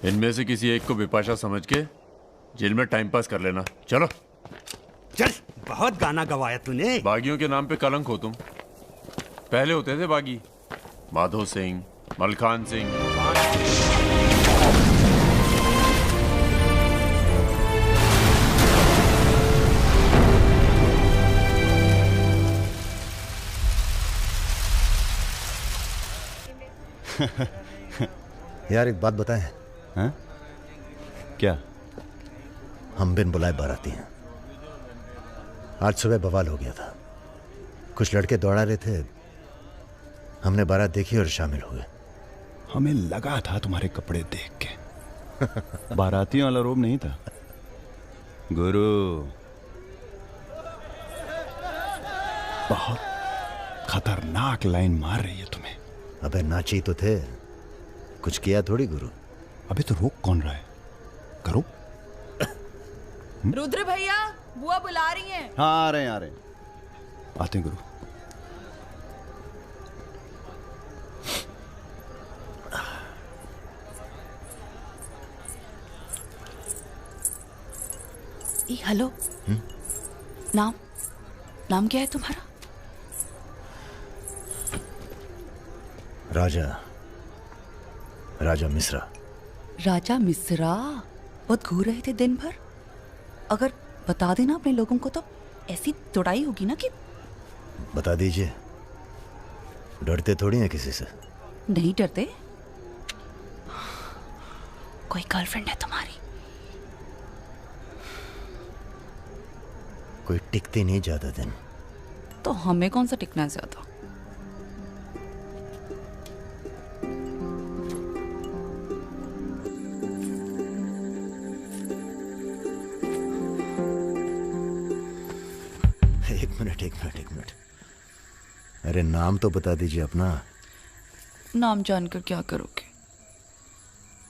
इनमें से किसी एक को बिपाशा समझ के जेल में टाइम पास कर लेना। चलो चल, बहुत गाना गवाया तूने। बागियों के नाम पे कलंक हो तुम। पहले होते थे बागी, माधो सिंह, मलखान सिंह। यार एक बात बताएं। हाँ? क्या? हम बिन बुलाए बाराती हैं। आज सुबह बवाल हो गया था। कुछ लड़के दौड़ा रहे थे, हमने बारात देखी और शामिल हुए। हमें लगा था तुम्हारे कपड़े देख के। बारातियों वाला रोब नहीं था गुरु। बहुत खतरनाक लाइन मार रही है तुम्हें। अबे नाची तो थे, कुछ किया थोड़ी गुरु। अबे तो रोक कौन रहा है? करो। रुद्र भैया, बुआ बुला रही हैं। हाँ, आ रहे हैं। आते हैं गुरु। हेलो। नाम क्या है तुम्हारा? राजा मिश्रा। राजा मिश्रा? बहुत घूर रहे थे दिन भर। अगर बता देना अपने लोगों को तो ऐसी तोड़ाई होगी ना कि। बता दीजिए, डरते थोड़ी हैं किसी से। नहीं डरते। कोई गर्लफ्रेंड है तुम्हारी? कोई टिकती नहीं ज्यादा दिन। तो हमें कौन सा टिकना है ज्यादा? एक मिनट। अरे नाम तो बता दीजिए अपना। नाम जानकर क्या करोगे?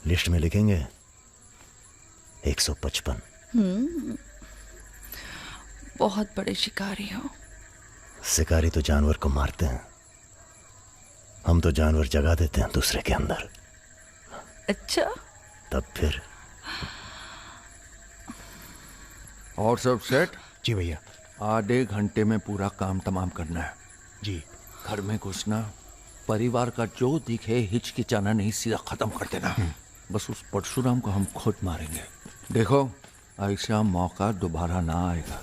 लिस्ट में लिखेंगे 155। बहुत बड़े शिकारी हो। शिकारी तो जानवर को मारते हैं, हम तो जानवर जगा देते हैं दूसरे के अंदर। अच्छा, तब फिर। और सब सेट? जी भैया। आधे घंटे में पूरा काम तमाम करना है। जी। घर में घुसना, परिवार का जो दिखे हिचकिचाना नहीं, सीधा खत्म कर देना। बस उस परशुराम को हम खुद मारेंगे। देखो, ऐसा मौका दोबारा ना आएगा।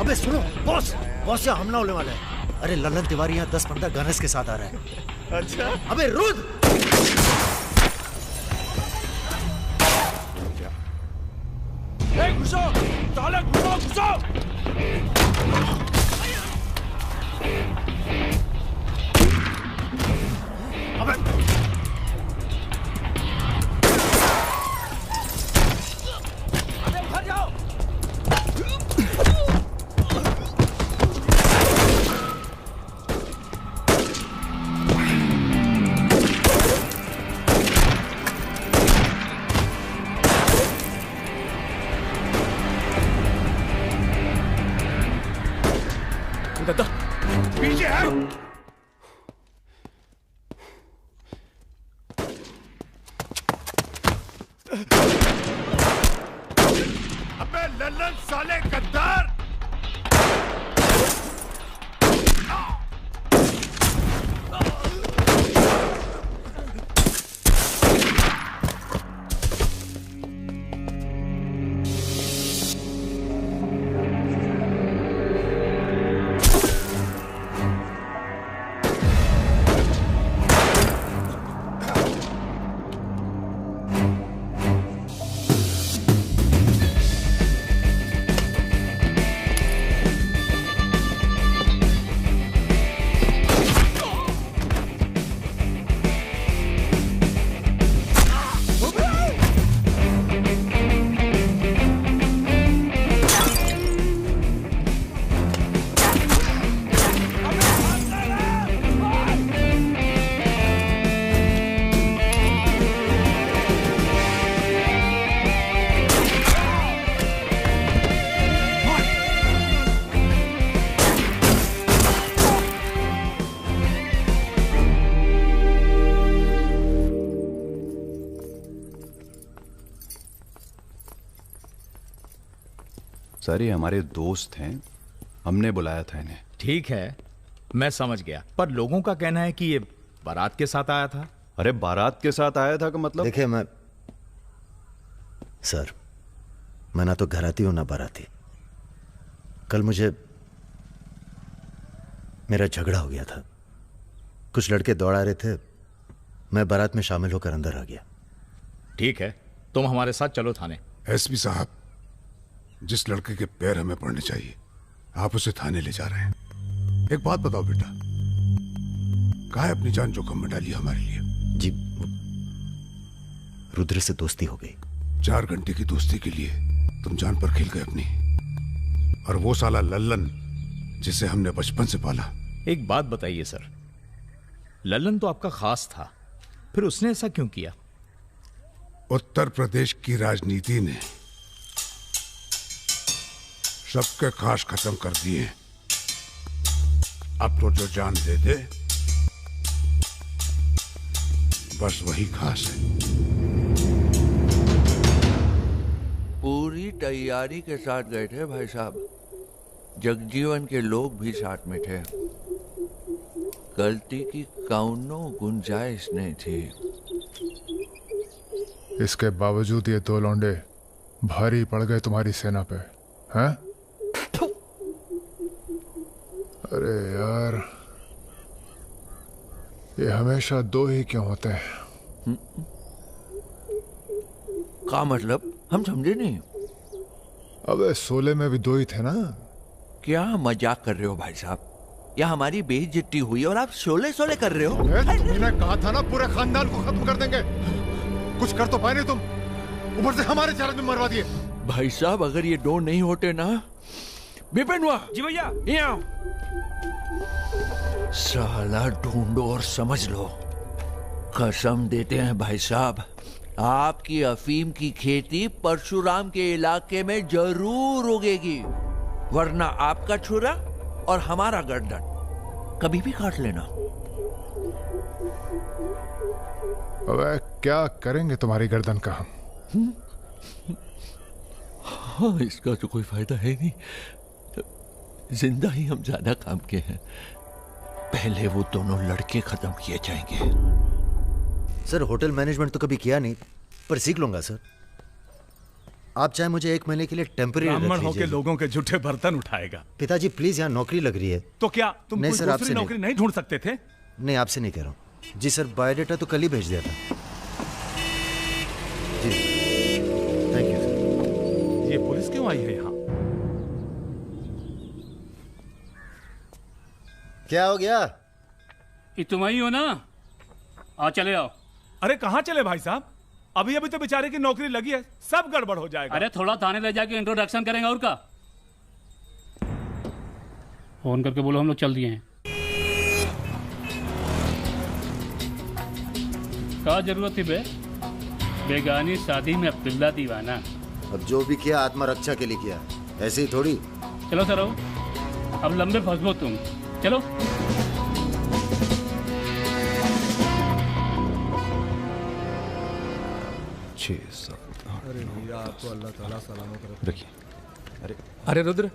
अबे सुनो, बॉस यहाँ हमला होने वाला है। अरे ललन तिवारी यहाँ 10-15 गनर्स के साथ आ रहा है। अच्छा? अबे रुद! घुसो! साले घुसो! पीछे है। अबे लल्लन साले गद्दार! सर ये हमारे दोस्त हैं, हमने बुलाया था इन्हें। ठीक है, मैं समझ गया, पर लोगों का कहना है कि ये बारात के साथ आया था। अरे बारात के साथ आया था का मतलब? देखिए सर, मैं ना तो घराती हूं ना बाराती। कल मुझे मेरा झगड़ा हो गया था, कुछ लड़के दौड़ा रहे थे, मैं बारात में शामिल होकर अंदर आ गया। ठीक है, तुम हमारे साथ चलो थाने। एसपी साहब, जिस लड़के के पैर हमें पड़ने चाहिए आप उसे थाने ले जा रहे हैं। एक बात बताओ बेटा, काहे अपनी जान जोखिम में डाली हमारे लिए? जी, रुद्र से दोस्ती हो गई। 4 घंटे की दोस्ती के लिए तुम जान पर खेल गए अपनी, और वो साला लल्लन जिसे हमने बचपन से पाला। एक बात बताइए सर, लल्लन तो आपका खास था, फिर उसने ऐसा क्यों किया? उत्तर प्रदेश की राजनीति ने सबके खास खत्म कर दिए। अब तो जो जान दे दे बस वही खास है। पूरी तैयारी के साथ गए थे भाई साहब, जगजीवन के लोग भी साथ में थे, गलती की कौनो गुंजाइश नहीं थी। इसके बावजूद ये 2 लौंडे भारी पड़ गए तुम्हारी सेना पे, हैं? अरे यार, ये हमेशा 2 ही क्यों होते हैं? का मतलब? हम समझे नहीं। अबे 16 में भी 2 ही थे ना? क्या मजाक कर रहे हो भाई साहब? या हमारी बेइज्जती हुई और आप 16 कर रहे हो? तुमने कहा था ना पूरे खानदान को खत्म कर देंगे। कुछ कर तो पाए नहीं तुम, ऊपर से हमारे 4 आदमी मरवा दिए। भाई साहब अगर ये 2 नहीं होते ना, विपिन हुआ जी भैया। यहाँ साला ढूंढो और समझ लो। कसम देते हैं भाई साहब, आपकी अफीम की खेती परशुराम के इलाके में जरूर उगेगी, वरना आपका छुरा और हमारा गर्दन कभी भी काट लेना। अबे क्या करेंगे तुम्हारी गर्दन का हम? हाँ, इसका तो कोई फायदा है नहीं, जिंदा ही हम ज्यादा काम के हैं। पहले वो दोनों लड़के खत्म किए जाएंगे। सर होटल मैनेजमेंट तो कभी किया नहीं, पर सीख लूंगा सर। आप चाहे मुझे 1 महीने के लिए टेम्पररी ब्राह्मण होके लोगों के झूठे बर्तन उठाएगा। पिताजी प्लीज, यहाँ नौकरी लग रही है। तो क्या तुम नहीं कोई सर, दूसरी आपसे नौकरी नहीं ढूंढ सकते थे? नहीं, आपसे नहीं कह रहा हूँ जी सर। बायोडेटा तो कल ही भेज दिया था जी। Thank you sir. ये पुलिस क्यों आई है यहाँ? क्या हो गया? ये तुम ही हो ना? आ चले आओ। अरे कहाँ चले भाई साहब? अभी अभी तो बेचारे की नौकरी लगी है, सब गड़बड़ हो जाएगा। अरे थोड़ा थाने ले जाके इंट्रोडक्शन करेंगे और का। फोन करके बोलो हम लोग चल दिए हैं। क्या जरूरत थी बे? बेगानी शादी में अब्दुल्ला दीवाना। अब जो भी किया आत्मरक्षा के लिए किया, ऐसे ही थोड़ी। चलो सर, अब लंबे फंसबो तुम। चलो। रखिए। अरे रुद्र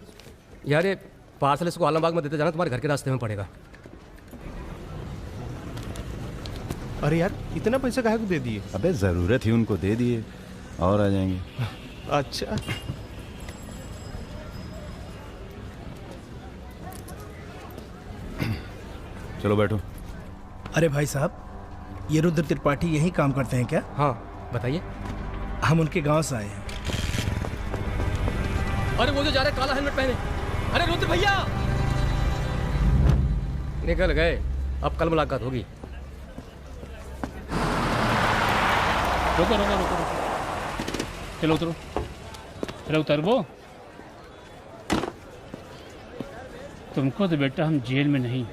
यार, ये पार्सल इसको आलमबाग में देते जाना, तुम्हारे घर के रास्ते में पड़ेगा। अरे यार, इतना पैसा काहे को दे दिए? अबे जरूरत ही उनको दे दिए और आ जाएंगे। अच्छा, चलो बैठो। अरे भाई साहब, ये रुद्र त्रिपाठी यही काम करते हैं क्या? हाँ बताइए। हम उनके गांव से आए हैं। अरे वो जो जा रहे काला हेलमेट पहने, अरे रुद्र भैया निकल गए। अब कल मुलाकात होगी। रुको रुको रुको, चलो उतरो। चलो उतरबो। तुमको तो बेटा हम जेल में नहीं,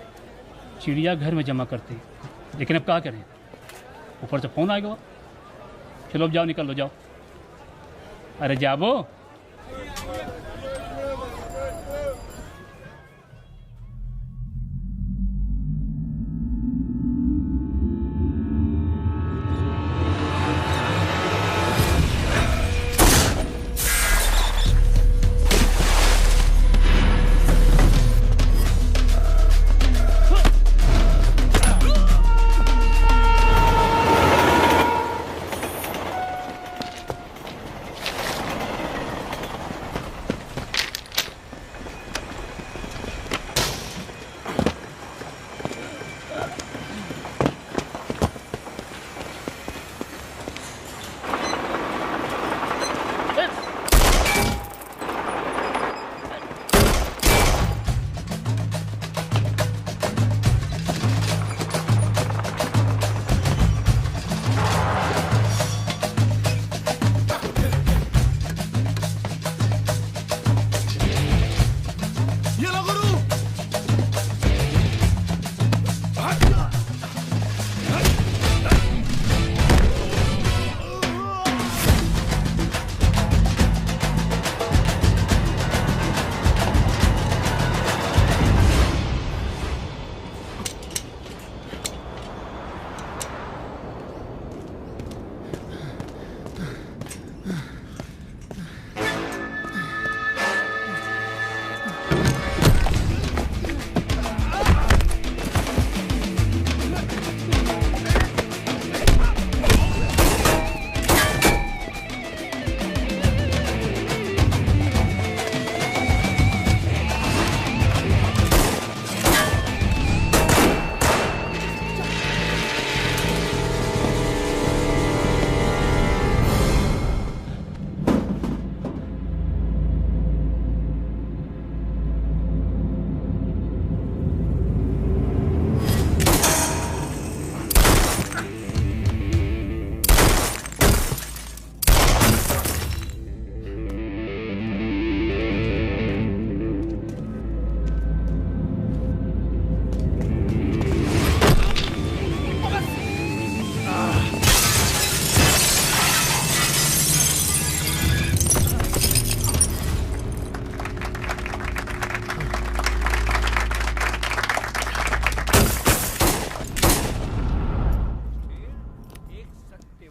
चिड़ियाघर में जमा करते, लेकिन अब क्या करें, ऊपर से फोन आएगा। चलो अब जाओ, निकल लो, जाओ। अरे जाबो।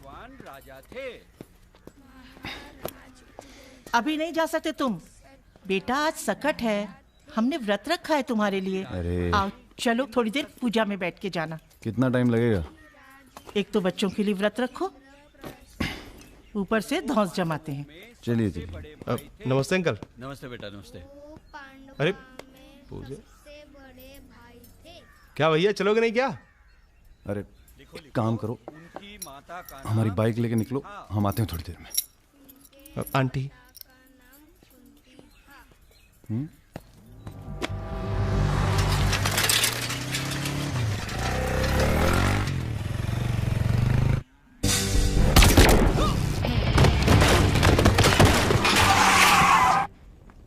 राजा थे। अभी नहीं जा सकते तुम बेटा, आज सकट है, हमने व्रत रखा है तुम्हारे लिए। अरे आओ चलो, थोड़ी देर पूजा में बैठ के जाना। कितना टाइम लगेगा? एक तो बच्चों के लिए व्रत रखो, ऊपर से धौंस जमाते हैं। चलिए चलिए। नमस्ते अंकल। नमस्ते बेटा, नमस्ते। अरे पूजा, क्या भैया चलोगे नहीं क्या? अरे एक काम करो, हमारी बाइक लेके निकलो, हम आते हैं थोड़ी देर में। आंटी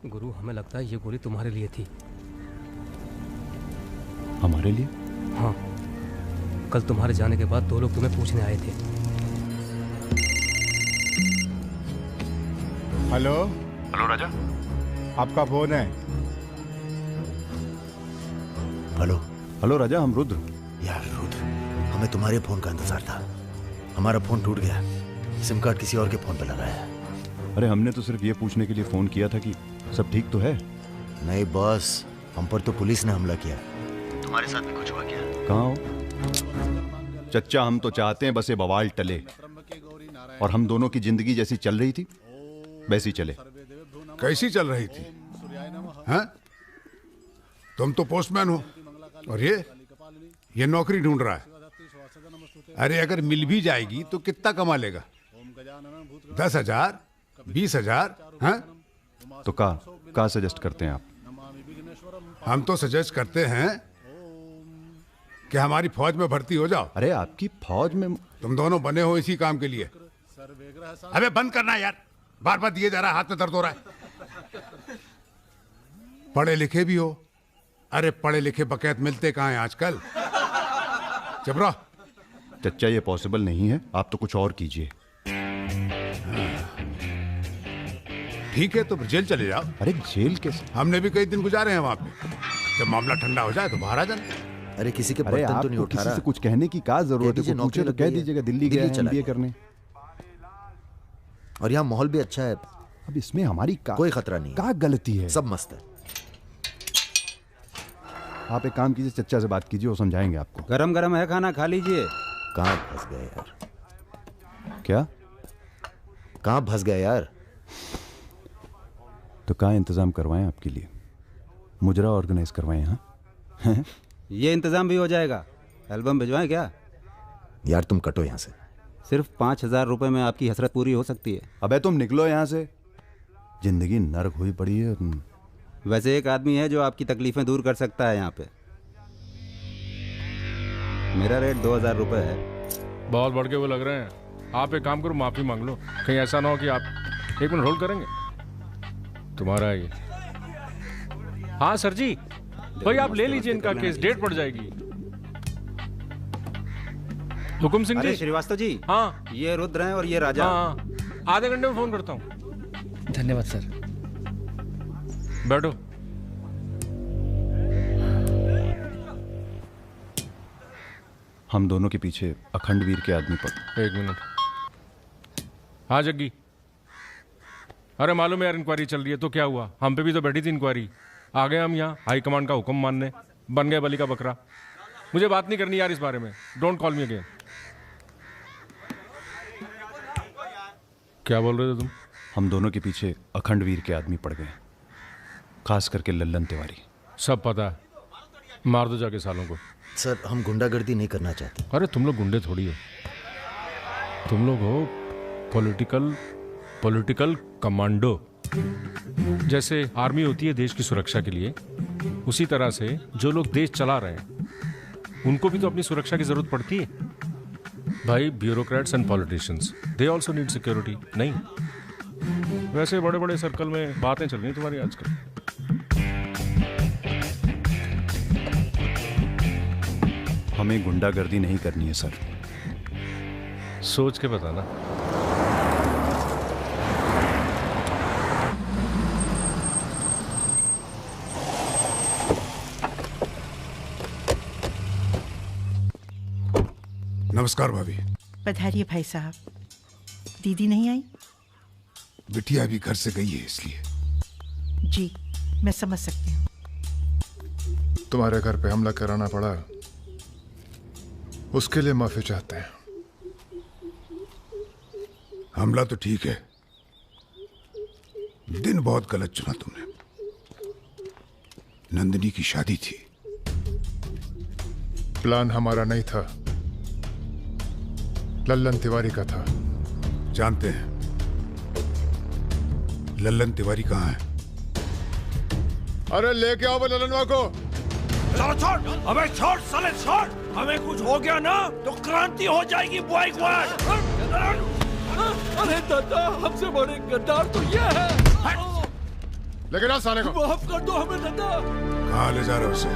गुरु, हमें लगता है ये गोली तुम्हारे लिए थी। हमारे लिए? हाँ, कल तुम्हारे जाने के बाद 2 लोग तुम्हें पूछने आए थे। हेलो हेलो राजा, आपका फोन है। हेलो हेलो राजा, हम रुद्र। यार रुद्र, हमें तुम्हारे फोन का इंतजार था। हमारा फोन टूट गया, सिम कार्ड किसी और के फोन पे लगाया है। अरे हमने तो सिर्फ ये पूछने के लिए फोन किया था कि सब ठीक तो है। नहीं बॉस, हम पर तो पुलिस ने हमला किया। तुम्हारे साथ भी कुछ हुआ क्या? कहाँ हो चच्चा? हम तो चाहते हैं बस ये बवाल टले और हम दोनों की जिंदगी जैसी चल रही थी वैसी चले। कैसी चल रही थी? हैं? तुम तो पोस्टमैन हो और ये नौकरी ढूंढ रहा है। अरे अगर मिल भी जाएगी तो कितना कमा लेगा? 10,000, 20,000? हैं? तो का सजेस्ट करते हैं आप? हम तो सजेस्ट करते हैं कि हमारी फौज में भर्ती हो जाओ। अरे आपकी फौज में? तुम दोनों बने हो इसी काम के लिए। अबे बंद करना यार, बार बार दिए जा रहा है, हाथ में दर्द हो रहा है। पढ़े लिखे भी हो? अरे पढ़े लिखे बकैत मिलते कहाँ हैं आजकल? चुप रहो। चच्चा ये पॉसिबल नहीं है, आप तो कुछ और कीजिए। ठीक है तो फिर जेल चले जाओ। अरे जेल कैसे? हमने भी कई दिन गुजारे हैं वहां पे। जब मामला ठंडा हो जाए तो बाहर आ जाना। अरे किसी के अरे बर्तन तो नहीं आपको उठा किसी रहा। से कुछ कहने की क्या जरूरत है? कोई पूछे तो कह दीजिएगा दिल्ली गया है MBA करने। और यहाँ माहौल भी अच्छा है। अब इसमें हमारी कोई खतरा नहीं, क्या गलती है? सब मस्त है। आप एक काम कीजिए, चच्चा से बात कीजिए, वो समझाएंगे आपको। गरम गरम है, खाना खा लीजिए। कहाँ फंस गए यार? क्या? कहाँ फंस गए यार? तो कहाँ इंतजाम करवाएं आपके लिए? मुजरा ऑर्गेनाइज करवाएं? हाँ ये इंतजाम भी हो जाएगा। एल्बम भिजवाएं क्या? यार तुम कटो यहाँ से। सिर्फ 5,000 रुपए में आपकी हसरत पूरी हो सकती है। अबे तुम निकलो यहाँ से, जिंदगी नर्क हुई पड़ी है। वैसे एक आदमी है जो आपकी तकलीफें दूर कर सकता है यहाँ पे। मेरा रेट 2,000 रुपए है। बहुत बढ़ के वो लग रहे हैं। आप एक काम करो, माफी मांग लो, कहीं ऐसा ना हो कि आप 1 मिनट होल्ड करेंगे। तुम्हारा ये। हाँ सर जी, भाई आप ले लीजिए इनका केस, डेट पड़ जाएगी। हुकुम सिंह जी। श्रीवास्तव जी। हाँ ये रुद्र हैं और ये राजा। हाँ, आधे घंटे में फोन करता हूँ। धन्यवाद सर। बैठो। हम दोनों के पीछे अखंड वीर के आदमी पर। 1 मिनट। हाँ जग्गी। अरे मालूम है यार, इंक्वायरी चल रही है। तो क्या हुआ? हम पे भी तो बैठी थी इंक्वायरी। आ गए हम यहाँ हाई कमांड का हुक्म मानने, बन गए बलि का बकरा। मुझे बात नहीं करनी यार इस बारे में। Don't call me again. क्या बोल रहे थे तुम? हम दोनों के पीछे अखंड वीर के आदमी पड़ गए, खास करके लल्लन तिवारी। सब पता है, मार दो जाके सालों को। सर हम गुंडागर्दी नहीं करना चाहते। अरे तुम लोग गुंडे थोड़ी हो, तुम लोग हो पॉलिटिकल कमांडो। जैसे आर्मी होती है देश की सुरक्षा के लिए, उसी तरह से जो लोग देश चला रहे हैं उनको भी तो अपनी सुरक्षा की जरूरत पड़ती है भाई। Bureaucrats and politicians, they also need security. नहीं, वैसे बड़े बड़े सर्कल में बातें चल रही तुम्हारी आजकल। हमें गुंडागर्दी नहीं करनी है सर। सोच के बताना। नमस्कार भाभी। पधारिए भाई साहब। दीदी नहीं आई? बिटिया अभी घर से गई है इसलिए। जी मैं समझ सकती हूँ। तुम्हारे घर पे हमला कराना पड़ा, उसके लिए माफी चाहते हैं। हमला तो ठीक है, दिन बहुत गलत चुना तुमने। नंदिनी की शादी थी। प्लान हमारा नहीं था, लल्लन तिवारी का था। जानते हैं लल्लन तिवारी कहाँ है? अरे लेके आओ लल्लनवा को। छोड़, अबे छोड़ साले छोड़। हमें कुछ हो गया ना तो क्रांति हो जाएगी बॉय स्क्वाड। अरे दादा, हमसे बड़े गद्दार तो ये है। लेकिन आ साले को। माफ कर दो हमें दादा। कहाँ ले जा रहे हो उसे?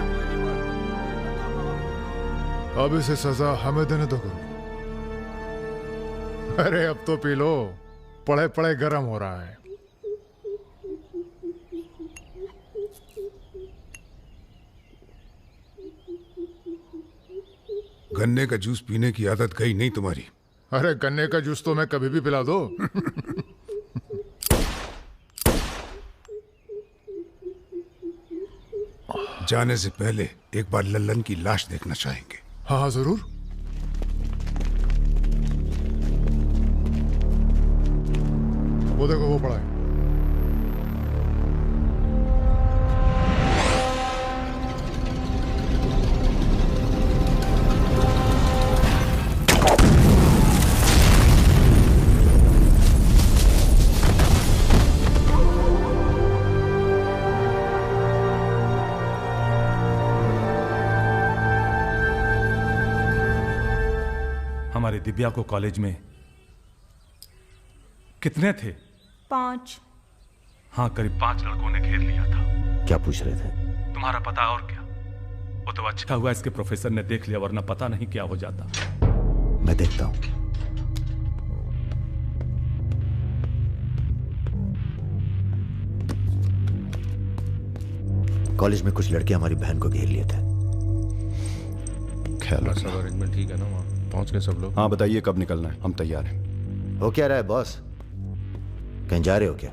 अब इसे सजा हमें देने दो गुरु। अरे अब तो पी लो, पड़े पड़े गर्म हो रहा है। गन्ने का जूस पीने की आदत गई नहीं तुम्हारी। अरे गन्ने का जूस तो मैं कभी भी पिला दो। जाने से पहले एक बार लल्लन की लाश देखना चाहेंगे। हाँ हाँ जरूर। वो देखो वो पड़ा है। हमारे दिव्या को कॉलेज में कितने थे? 5। हाँ, करीब 5 लड़कों ने घेर लिया था। क्या पूछ रहे थे? तुम्हारा पता और क्या? वो तो अच्छा हुआ इसके प्रोफेसर ने देख लिया, वरना पता नहीं क्या हो जाता। मैं देखता हूं। कॉलेज में कुछ लड़के हमारी बहन को घेर लिए थे। ख्याल सब अरेंजमेंट ठीक है ना? वहाँ पहुंच गए सब लोग? हाँ बताइए कब निकलना है, हम तैयार हैं। हो क्या रहा है बॉस? कहीं जा रहे हो क्या?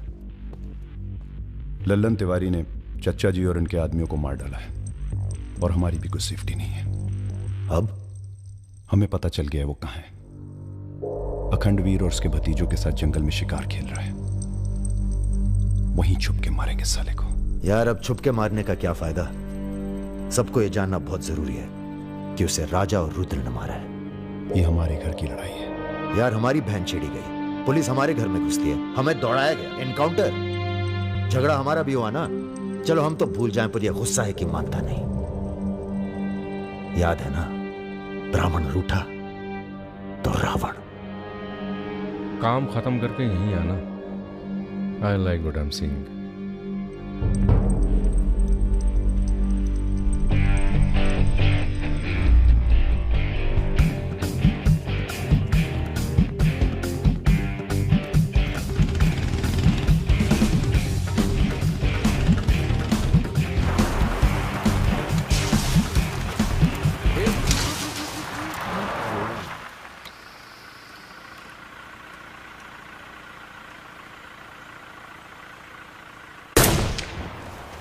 लल्लन तिवारी ने चच्चा जी और इनके आदमियों को मार डाला है और हमारी भी कुछ सेफ्टी नहीं है। अब हमें पता चल गया है वो कहाँ है। अखंडवीर और उसके भतीजों के साथ जंगल में शिकार खेल रहा है। वहीं छुप के मारेंगे साले को। यार अब छुप के मारने का क्या फायदा? सबको ये जानना बहुत जरूरी है कि उसे राजा और रुद्र ने मारा है। ये हमारे घर की लड़ाई है। यार हमारी बहन छेड़ी गई, पुलिस हमारे घर में घुसती है, हमें दौड़ाया गया, एनकाउंटर, झगड़ा हमारा भी हुआ ना। चलो हम तो भूल जाएं, पर यह गुस्सा है कि मानता नहीं। याद है ना, ब्राह्मण रूठा तो रावण। काम खत्म करके यहीं आना। I like what I am seeing.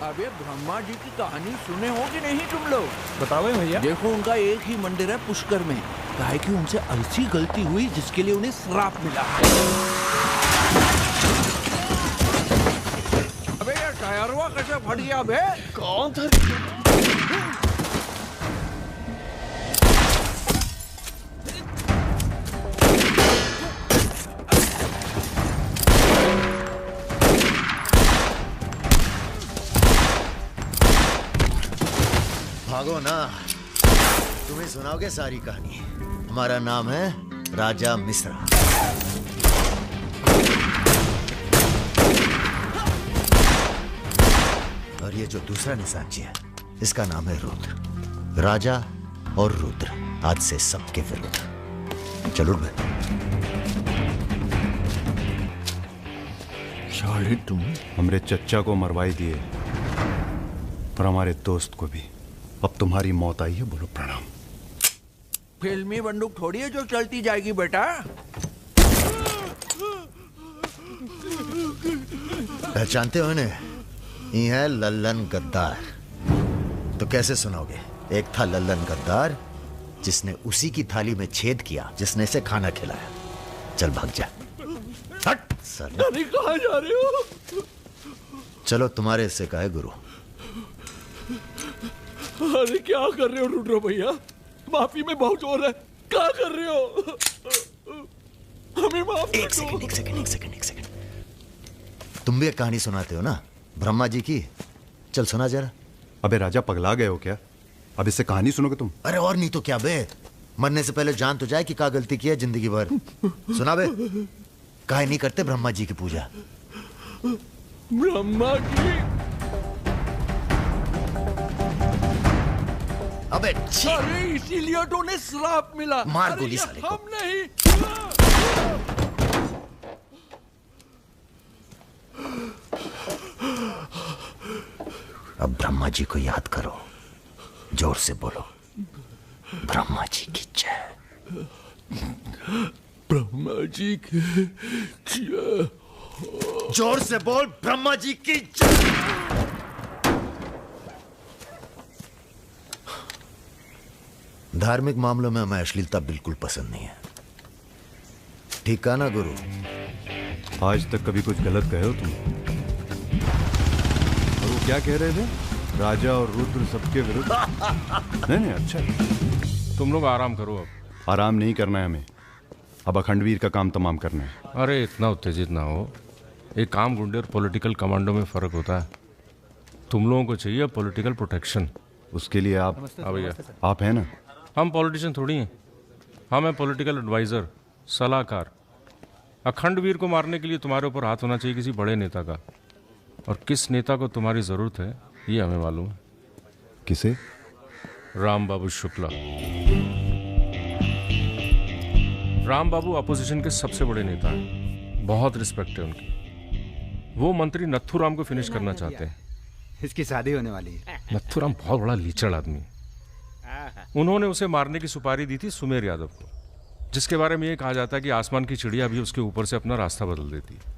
अबे ब्रह्मा जी की कहानी सुने हो कि नहीं तुम लोग? बताओ भैया। देखो उनका एक ही मंदिर है पुष्कर में। काहे कि उनसे ऐसी गलती हुई जिसके लिए उन्हें श्राप मिला। अबे यार टायरवा कैसे फट गया बे? कौन था? भागो ना, तुम्हें सुनाओगे सारी कहानी। हमारा नाम है राजा मिश्रा। और ये जो दूसरा निशानची है, इसका नाम है रुद्र। राजा और रुद्र आज से सबके विरुद्ध। चलो बे। शायद तुम हमरे चच्चा को मरवाई दिए और हमारे दोस्त को भी। अब तुम्हारी मौत आई है, बोलो प्रणाम। फिल्मी बंदूक थोड़ी है जो चलती जाएगी बेटा। पहचानते हो इन्हें? ये है लल्लन गद्दार। तो कैसे सुनोगे? एक था लल्लन गद्दार जिसने उसी की थाली में छेद किया जिसने इसे खाना खिलाया। चल भाग जा। हट सर। अरे कहाँ जा रहे हो? चलो तुम्हारे हिस्से का है गुरु। अरे क्या कर रहे हो रुद्र भैया? माफी में बहुत जोर है। क्या कर रहे हो? हमें माफ कर दो। एक सेकंड। तुम भी एक कहानी सुनाते हो ना ब्रह्मा जी की? चल सुना जरा। अबे राजा पगला गए हो क्या? अब इससे कहानी सुनोगे तुम? अरे और नहीं तो क्या बे, मरने से पहले जान तो जाए कि क्या गलती की है जिंदगी भर। सुना बे। काहे नहीं करते ब्रह्मा जी की पूजा? ब्रह्मा की? अबे अरे इसीलिए तो उन्हें श्राप मिला। मार गोली साले को। हम नहीं। अब ब्रह्मा जी को याद करो, जोर से बोलो, ब्रह्मा जी की जय। ब्रह्मा जी की जय। जोर से बोल, ब्रह्मा जी की जय। धार्मिक मामलों में हमें अश्लीलता बिल्कुल पसंद नहीं है। ठीक कहा ना गुरु? आज तक कभी कुछ गलत कहे हो तुम? और वो क्या कह रहे थे? राजा और रुद्र सबके विरुद्ध। नहीं अच्छा। तुम लोग आराम करो। अब आराम नहीं करना है हमें, अब अखंडवीर का काम तमाम करना है। अरे इतना उत्तेजित ना हो। एक काम गुंडे और पॉलिटिकल कमांडो में फर्क होता है। तुम लोगों को चाहिए पॉलिटिकल प्रोटेक्शन। उसके लिए आप भैया आप हैं ना? हम पॉलिटिशियन थोड़ी हैं, हम हैं पॉलिटिकल एडवाइजर, सलाहकार। अखंडवीर को मारने के लिए तुम्हारे ऊपर हाथ होना चाहिए किसी बड़े नेता का, और किस नेता को तुम्हारी जरूरत है ये हमें मालूम है। किसे? राम बाबू शुक्ला। राम बाबू अपोजिशन के सबसे बड़े नेता हैं, बहुत रिस्पेक्ट है उनकी। वो मंत्री नथुराम को फिनिश करना चाहते हैं। इसकी शादी होने वाली है। नथुराम बहुत बड़ा लीचड़ आदमी। उन्होंने उसे मारने की सुपारी दी थी सुमेर यादव को, जिसके बारे में ये कहा जाता है कि आसमान की चिड़िया भी उसके ऊपर से अपना रास्ता बदल देती है।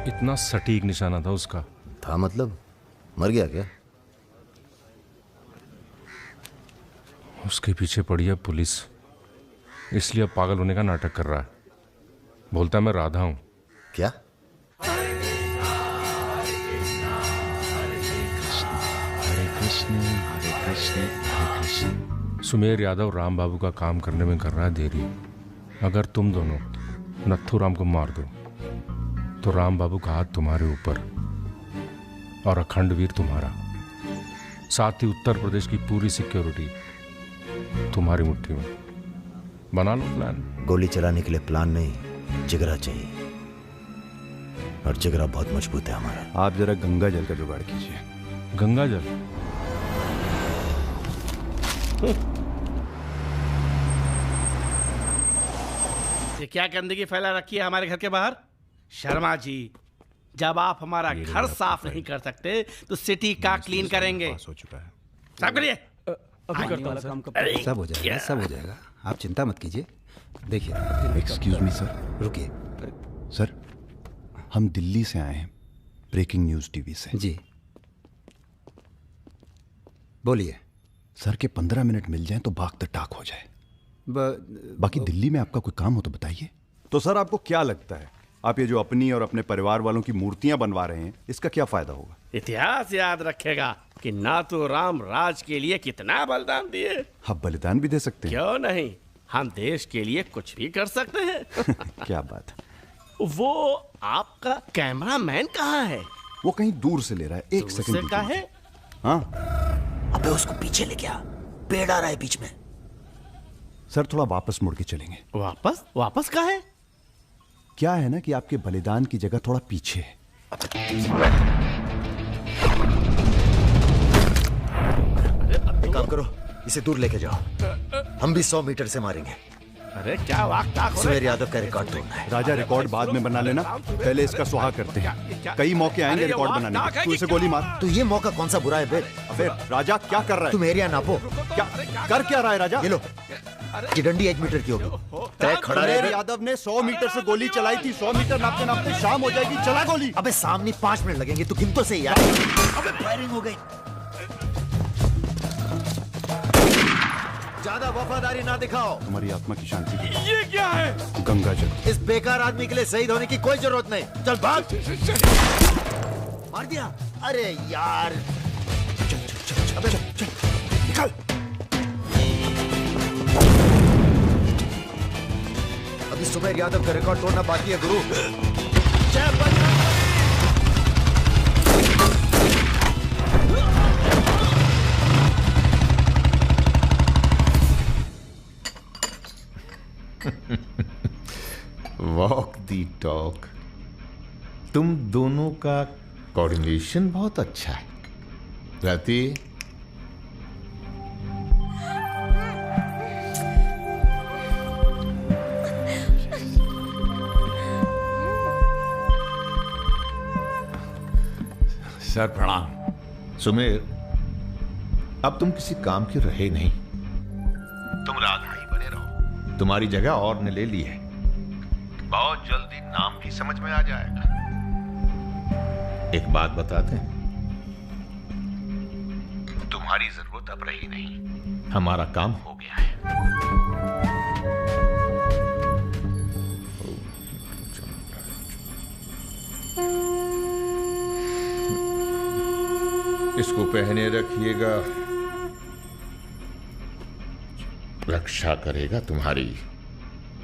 इतना सटीक निशाना था उसका। था मतलब? मर गया क्या? उसके पीछे पड़ी है पुलिस, इसलिए अब पागल होने का नाटक कर रहा है। बोलता है मैं राधा हूं। क्या? सुमेर यादव राम बाबू का काम करने में कर रहा है देरी। अगर तुम दोनों नथुराम को मार दो तो राम बाबू का हाथ तुम्हारे ऊपर और अखंडवीर तुम्हारा, साथ ही उत्तर प्रदेश की पूरी सिक्योरिटी तुम्हारी मुट्ठी में। बना लो प्लान। गोली चलाने के लिए प्लान नहीं, जिगरा चाहिए, और जिगरा बहुत मजबूत है हमारा। आप जरा गंगा जल का जुगाड़ कीजिए। गंगा जल? ये क्या गंदगी फैला रखी है हमारे घर के बाहर? शर्मा जी, जब आप हमारा घर साफ नहीं कर सकते तो सिटी का क्लीन करेंगे। हो चुका है। साफ करिए। सब हो जाएगा, सब हो जाएगा, आप चिंता मत कीजिए। देखिए। Excuse me sir. रुकिए सर, हम दिल्ली से आए हैं, ब्रेकिंग न्यूज टीवी से। जी बोलिए। सर के 15 मिनट मिल जाएं तो बाग द टाक हो जाए। बाकी दिल्ली में आपका कोई काम हो तो बताइए। तो सर आपको क्या लगता है, आप ये जो अपनी और अपने परिवार वालों की मूर्तियां बनवा रहे हैं, इसका क्या फायदा होगा? इतिहास याद रखेगा कि ना तो राम राज के लिए कितना बलिदान दिए। आप बलिदान भी दे सकते हैं। क्यों नहीं, हम देश के लिए कुछ भी कर सकते हैं। क्या बात है। वो आपका कैमरामैन कहाँ है? वो कहीं दूर से ले रहा है। एक सेकंड का है। हाँ। अबे उसको पीछे ले गया, पेड़ आ रहा है बीच में। सर थोड़ा वापस मुड़ के चलेंगे। वापस? वापस का है? क्या है ना कि आपके बलिदान की जगह थोड़ा पीछे है। एक काम करो, इसे दूर लेके जाओ। हम भी 100 मीटर से मारेंगे। अरे क्या वाक सुमेर यादव का रिकॉर्ड तोड़ना है। राजा रिकॉर्ड बाद में बना लेना, पहले इसका सुहाग करते हैं। कई मौके आएंगे रिकॉर्ड बनाने के। तू इसे गोली मार। तो ये मौका कौन सा बुरा है बे? अबे राजा क्या कर रहा है? तुम एरिया नापो। क्या कर क्या रहा है राजा? ये लो, ये डंडी 1 मीटर की होगी। तय खड़ा सुमेर यादव ने 100 मीटर से गोली चलाई थी। 100 मीटर नापते नापते शाम हो जाएगी। चला गोली। अबे सामने 5 मिनट लगेंगे। तू गिनतो से यार। अबे फायरिंग हो गई। ज्यादा वफादारी ना दिखाओ। तुम्हारी आत्मा की शांति के लिए। ये क्या है? गंगा जल। इस बेकार आदमी के लिए शहीद होने की कोई जरूरत नहीं। चल भाग। मार दिया। अरे यार चल चल चल अबे चल निकल। अभी सुमेर यादव का रिकॉर्ड तोड़ना बाकी है गुरु। जय बजरंग। वॉक दी टॉक। तुम दोनों का कोऑर्डिनेशन बहुत अच्छा है। रति, सर प्रणाम। सुमेर, अब तुम किसी काम के रहे नहीं। तुम राधा ही बने रहो। तुम्हारी जगह और ने ले ली है। बहुत जल्दी नाम भी समझ में आ जाएगा। एक बात बताते हैं, तुम्हारी जरूरत अब रही नहीं। हमारा काम हो गया है। इसको पहने रखिएगा। रक्षा करेगा तुम्हारी।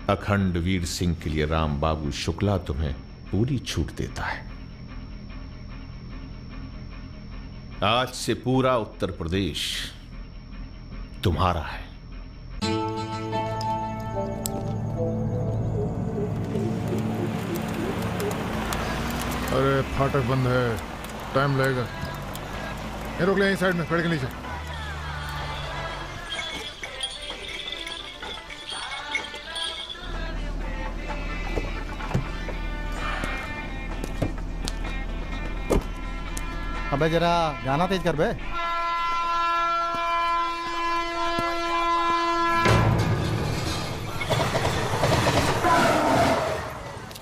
अखंड वीर सिंह के लिए राम बाबू शुक्ला तुम्हें पूरी छूट देता है। आज से पूरा उत्तर प्रदेश तुम्हारा है। अरे फाटक बंद है, टाइम लगेगा। ये रोक ले यहीं साइड में, पेड़ के नीचे। अबे जरा गाना तेज कर बे।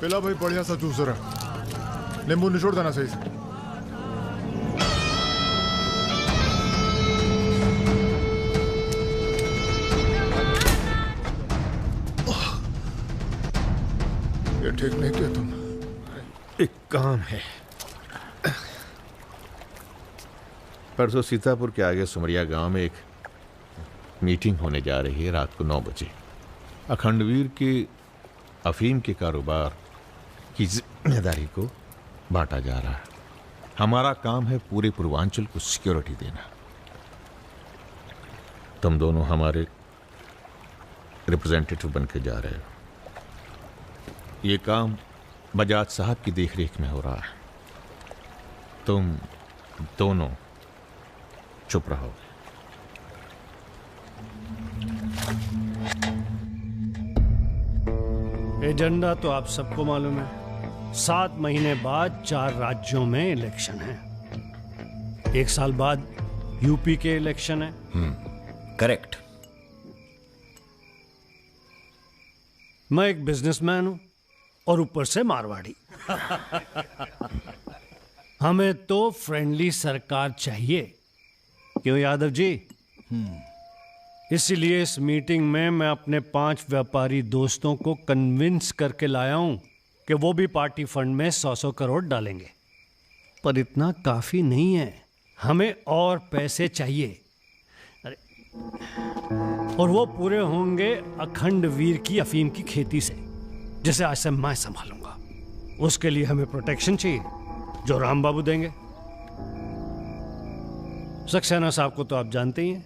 पिला भाई बढ़िया सा जूस रहा। नींबू निचोड़ देना सही से। ये ठीक नहीं किया तुम। एक काम है। परसों सीतापुर के आगे सुमरिया गांव में एक मीटिंग होने जा रही है रात को 9 बजे। अखंडवीर के अफीम के कारोबार की जिम्मेदारी को बांटा जा रहा है। हमारा काम है पूरे पूर्वांचल को सिक्योरिटी देना। तुम दोनों हमारे रिप्रेजेंटेटिव बनकर जा रहे हो। ये काम बजाज साहब की देखरेख में हो रहा है। तुम दोनों चुप रहो। एजेंडा तो आप सबको मालूम है। 7 महीने बाद 4 राज्यों में इलेक्शन है। 1 साल बाद यूपी के इलेक्शन है। करेक्ट। मैं एक बिजनेसमैन हूं और ऊपर से मारवाड़ी। हमें तो फ्रेंडली सरकार चाहिए। क्यों यादव जी? इसीलिए इस मीटिंग में मैं अपने 5 व्यापारी दोस्तों को कन्विंस करके लाया हूं कि वो भी पार्टी फंड में 100-100 करोड़ डालेंगे। पर इतना काफी नहीं है, हमें और पैसे चाहिए। अरे, और वो पूरे होंगे अखंड वीर की अफीम की खेती से, जिसे आज से मैं संभालूंगा। उसके लिए हमें प्रोटेक्शन चाहिए, जो राम बाबू देंगे। सक्सेना साहब को तो आप जानते ही हैं।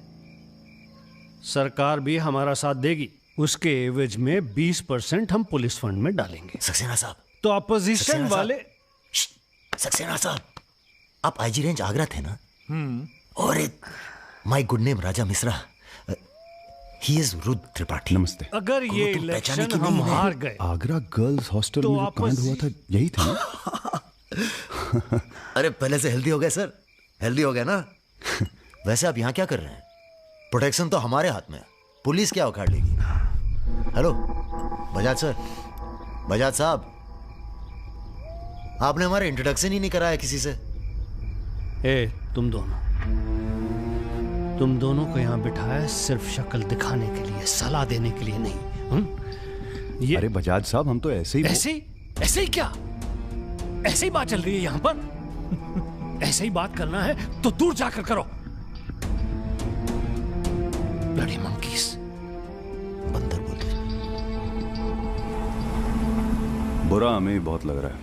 सरकार भी हमारा साथ देगी। उसके एवज में 20% हम पुलिस फंड में डालेंगे। सक्सेना साहब तो अपोजिशन वाले। सक्सेना साहब, आप आईजी रेंज आगरा थे ना? और my good name Raja Mishra. He is Rudra Tripathi. नमस्ते। अगर ये इलेक्शन हम हार गए, आगरा गर्ल्स हॉस्टल तो में जो कांड हुआ था यही था ना? अरे पहले से हेल्दी हो गए सर, हेल्दी हो गए ना। वैसे आप यहाँ क्या कर रहे हैं? प्रोटेक्शन तो हमारे हाथ में है, पुलिस क्या उखाड़ लेगी। हेलो बजाज सर, बजाज साहब, आपने हमारा इंट्रोडक्शन ही नहीं कराया किसी से। ए तुम दोनों को यहाँ बिठाया सिर्फ शक्ल दिखाने के लिए, सलाह देने के लिए नहीं। अरे बजाज साहब, हम तो ऐसे ही ऐसे ही क्या? ऐसे ही बात चल रही है यहाँ पर। ऐसे ही बात करना है तो दूर जाकर करो। ब्लडी मंकीज, बंदर बोलते। बुरा हमें भी बहुत लग रहा है।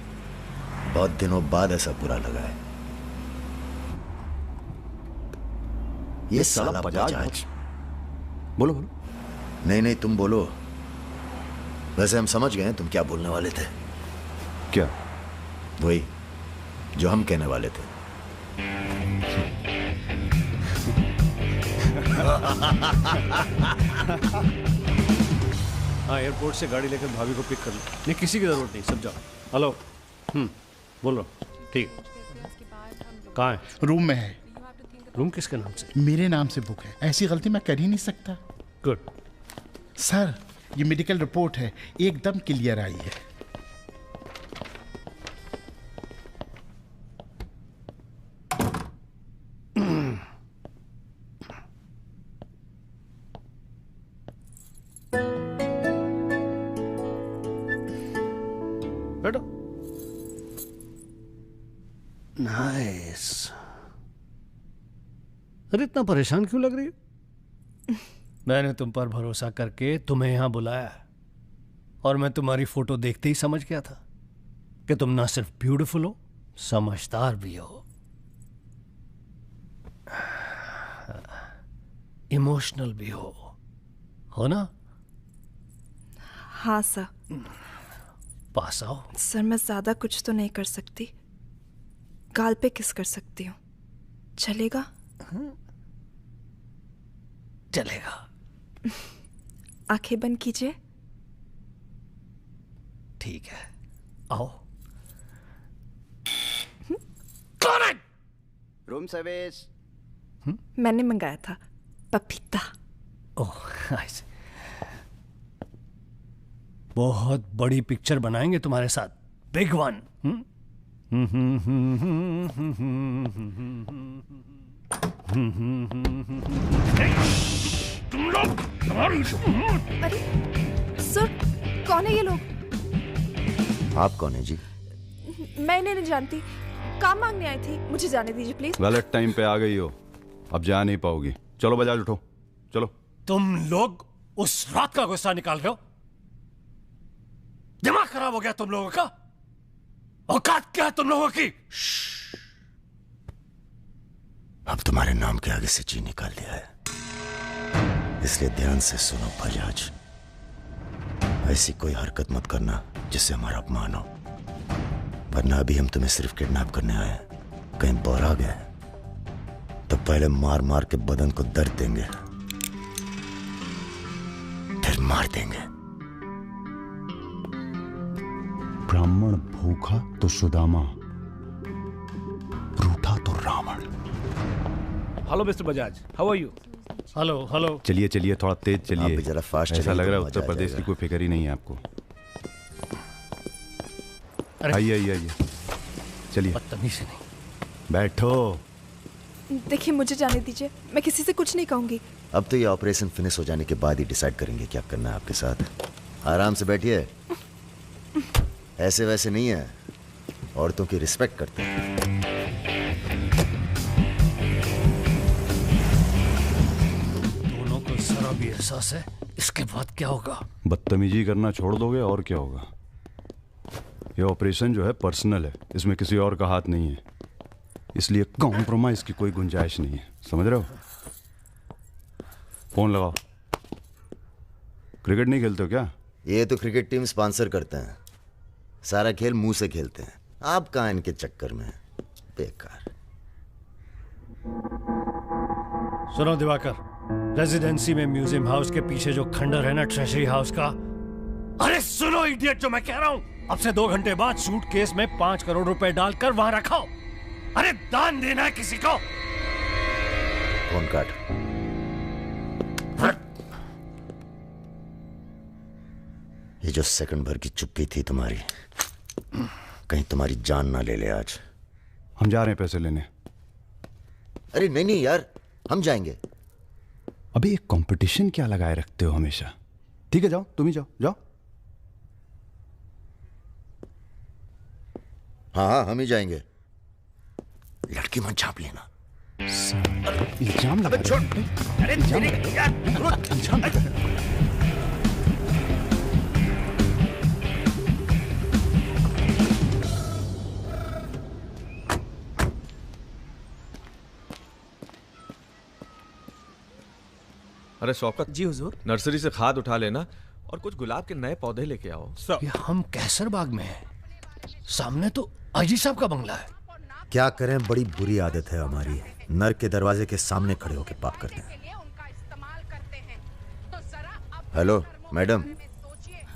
बहुत दिनों बाद ऐसा बुरा लगा है। ये साला बजाज। बोलो। नहीं तुम बोलो। वैसे हम समझ गए हैं तुम क्या बोलने वाले थे। क्या? वही जो हम कहने वाले थे। हाँ, एयरपोर्ट से गाड़ी लेकर भाभी को पिक कर लो। नहीं, किसी की जरूरत नहीं, सब जाओ। हेलो, बोलो। ठीक है। कहाँ है? रूम में है। रूम किसके नाम से? मेरे नाम से बुक है, ऐसी गलती मैं कर ही नहीं सकता। गुड। सर, ये मेडिकल रिपोर्ट है, एकदम क्लियर आई है। बैठो। नाइस। अरे इतना परेशान क्यों लग रही हो? मैंने तुम पर भरोसा करके तुम्हें यहां बुलाया और मैं तुम्हारी फोटो देखते ही समझ गया था कि तुम ना सिर्फ ब्यूटीफुल हो, समझदार भी हो, इमोशनल भी हो ना? हाँ सर। पास आओ। सर, मैं ज्यादा कुछ तो नहीं कर सकती, गाल पे किस कर सकती हूँ, चलेगा? चलेगा। आंखें बंद कीजिए। ठीक है, आओ। कौन है? Room service. मैंने मंगाया था, पपीता। ओह, ऐसे। बहुत बड़ी पिक्चर बनाएंगे तुम्हारे साथ, बिग वन। तुम लोग अरे सर, कौन है ये लोग? आप कौन है जी? मैं इन्हें नहीं जानती, काम मांगने आई थी, मुझे जाने दीजिए प्लीज। गलत टाइम पे आ गई हो, अब जा नहीं पाओगी। चलो बजाज, उठो चलो। तुम लोग उस रात का गुस्सा निकाल रहे हो? दिमाग खराब हो गया तुम लोगों का? औकात क्या है तुम लोगों की? अब तुम्हारे नाम के आगे से जी निकाल दिया है, इसलिए ध्यान से सुनो बजाज। ऐसी कोई हरकत मत करना जिससे हमारा अपमान हो, वरना अभी हम तुम्हें सिर्फ किडनैप करने आए हैं। कहीं बौरा गए तो पहले मार मार के बदन को दर्द देंगे, फिर मार देंगे। ब्राह्मण भूखा तो सुदामा, रूठा तो Ravan. Hello mister Bajaj, how are you? Hello. चलिए चलिए, थोड़ा तेज चलिए। जरा फास्ट ऐसा चलिए लग रहा है तो उत्तर मजा आ प्रदेश की जाएगा। कोई फिक्र ही नहीं है आपको। आइए। चलिए। बदतमीजी नहीं। बैठो। देखिए, मुझे जाने दीजिए, मैं किसी से कुछ नहीं कहूंगी। अब तो ये ऑपरेशन फिनिश हो जाने के बाद ही डिसाइड करेंगे क्या करना है आपके साथ। आराम से बैठिए, ऐसे वैसे नहीं है, औरतों की रिस्पेक्ट करते हैं। दोनों को जरा भी एहसास है इसके बाद क्या होगा? बदतमीजी करना छोड़ दोगे और क्या होगा? ये ऑपरेशन जो है पर्सनल है, इसमें किसी और का हाथ नहीं है, इसलिए कॉम्प्रोमाइज की कोई गुंजाइश नहीं है। समझ रहे हो? फोन लगाओ। क्रिकेट नहीं खेलते हो क्या? ये तो क्रिकेट टीम स्पॉन्सर करते हैं, सारा खेल मुंह से खेलते हैं। आप कहाँ इनके चक्कर में? बेकार। सुनो दिवाकर, रेजिडेंसी में म्यूजियम हाउस के पीछे जो खंडर है ना ट्रेजरी हाउस का। अरे सुनो इडियट, जो मैं कह रहा हूं, अब से 2 घंटे बाद सूटकेस में 5 करोड़ रुपए डालकर वहां रखो। अरे दान देना है किसी को। फोन काट। ये जो सेकंड भर की चुप्पी थी तुम्हारी, कहीं तुम्हारी जान ना ले ले आज। हम जा रहे हैं पैसे लेने। अरे नहीं नहीं यार, हम जाएंगे। अभी एक कंपटीशन क्या लगाए रखते हो हमेशा। ठीक है, जाओ, तुम ही जाओ जाओ। हाँ हाँ, हम ही जाएंगे। लड़की मत झाप लेना। इल्जाम लगा। छोड़। अरे इल्जाम लगा। अरे शौकत जी हुजूर। नर्सरी से खाद उठा लेना और कुछ गुलाब के नए पौधे लेके आओ। ये हम कैसर बाग में हैं, सामने तो आईजी साहब का बंगला है। क्या करें, बड़ी बुरी आदत है हमारी। नर के दरवाजे के सामने खड़े होकर पाप करते हैं। हेलो मैडम,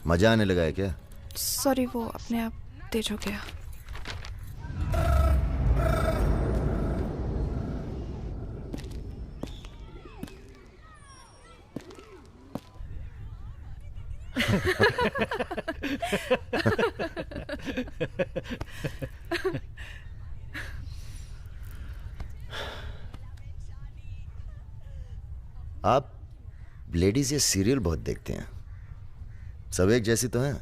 मजा आने लगा है क्या? सॉरी, वो अपने आप तेज हो गया। आप लेडीज ये सीरियल बहुत देखते हैं, सब एक जैसी तो हैं।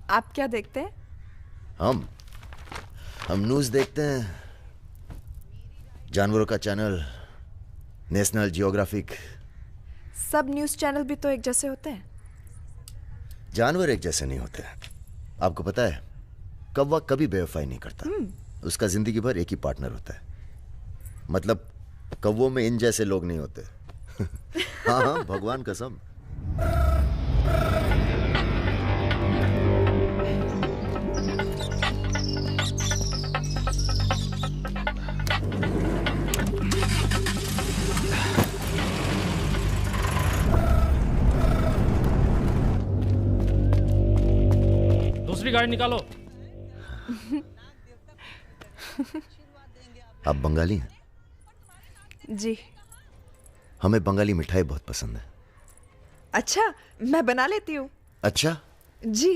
आप क्या देखते हैं? हम न्यूज़ देखते हैं, जानवरों का चैनल, नेशनल जियोग्राफिक। सब न्यूज़ चैनल भी तो एक जैसे होते हैं। जानवर एक जैसे नहीं होते। आपको पता है, कौवा कभी बेवफाई नहीं करता। उसका जिंदगी भर एक ही पार्टनर होता है। मतलब कौवों में इन जैसे लोग नहीं होते। हाँ हाँ, भगवान कसम। दूसरी गाड़ी निकालो। आप बंगाली हैं? जी। हमें बंगाली मिठाई बहुत पसंद है। अच्छा, मैं बना लेती हूँ। अच्छा जी।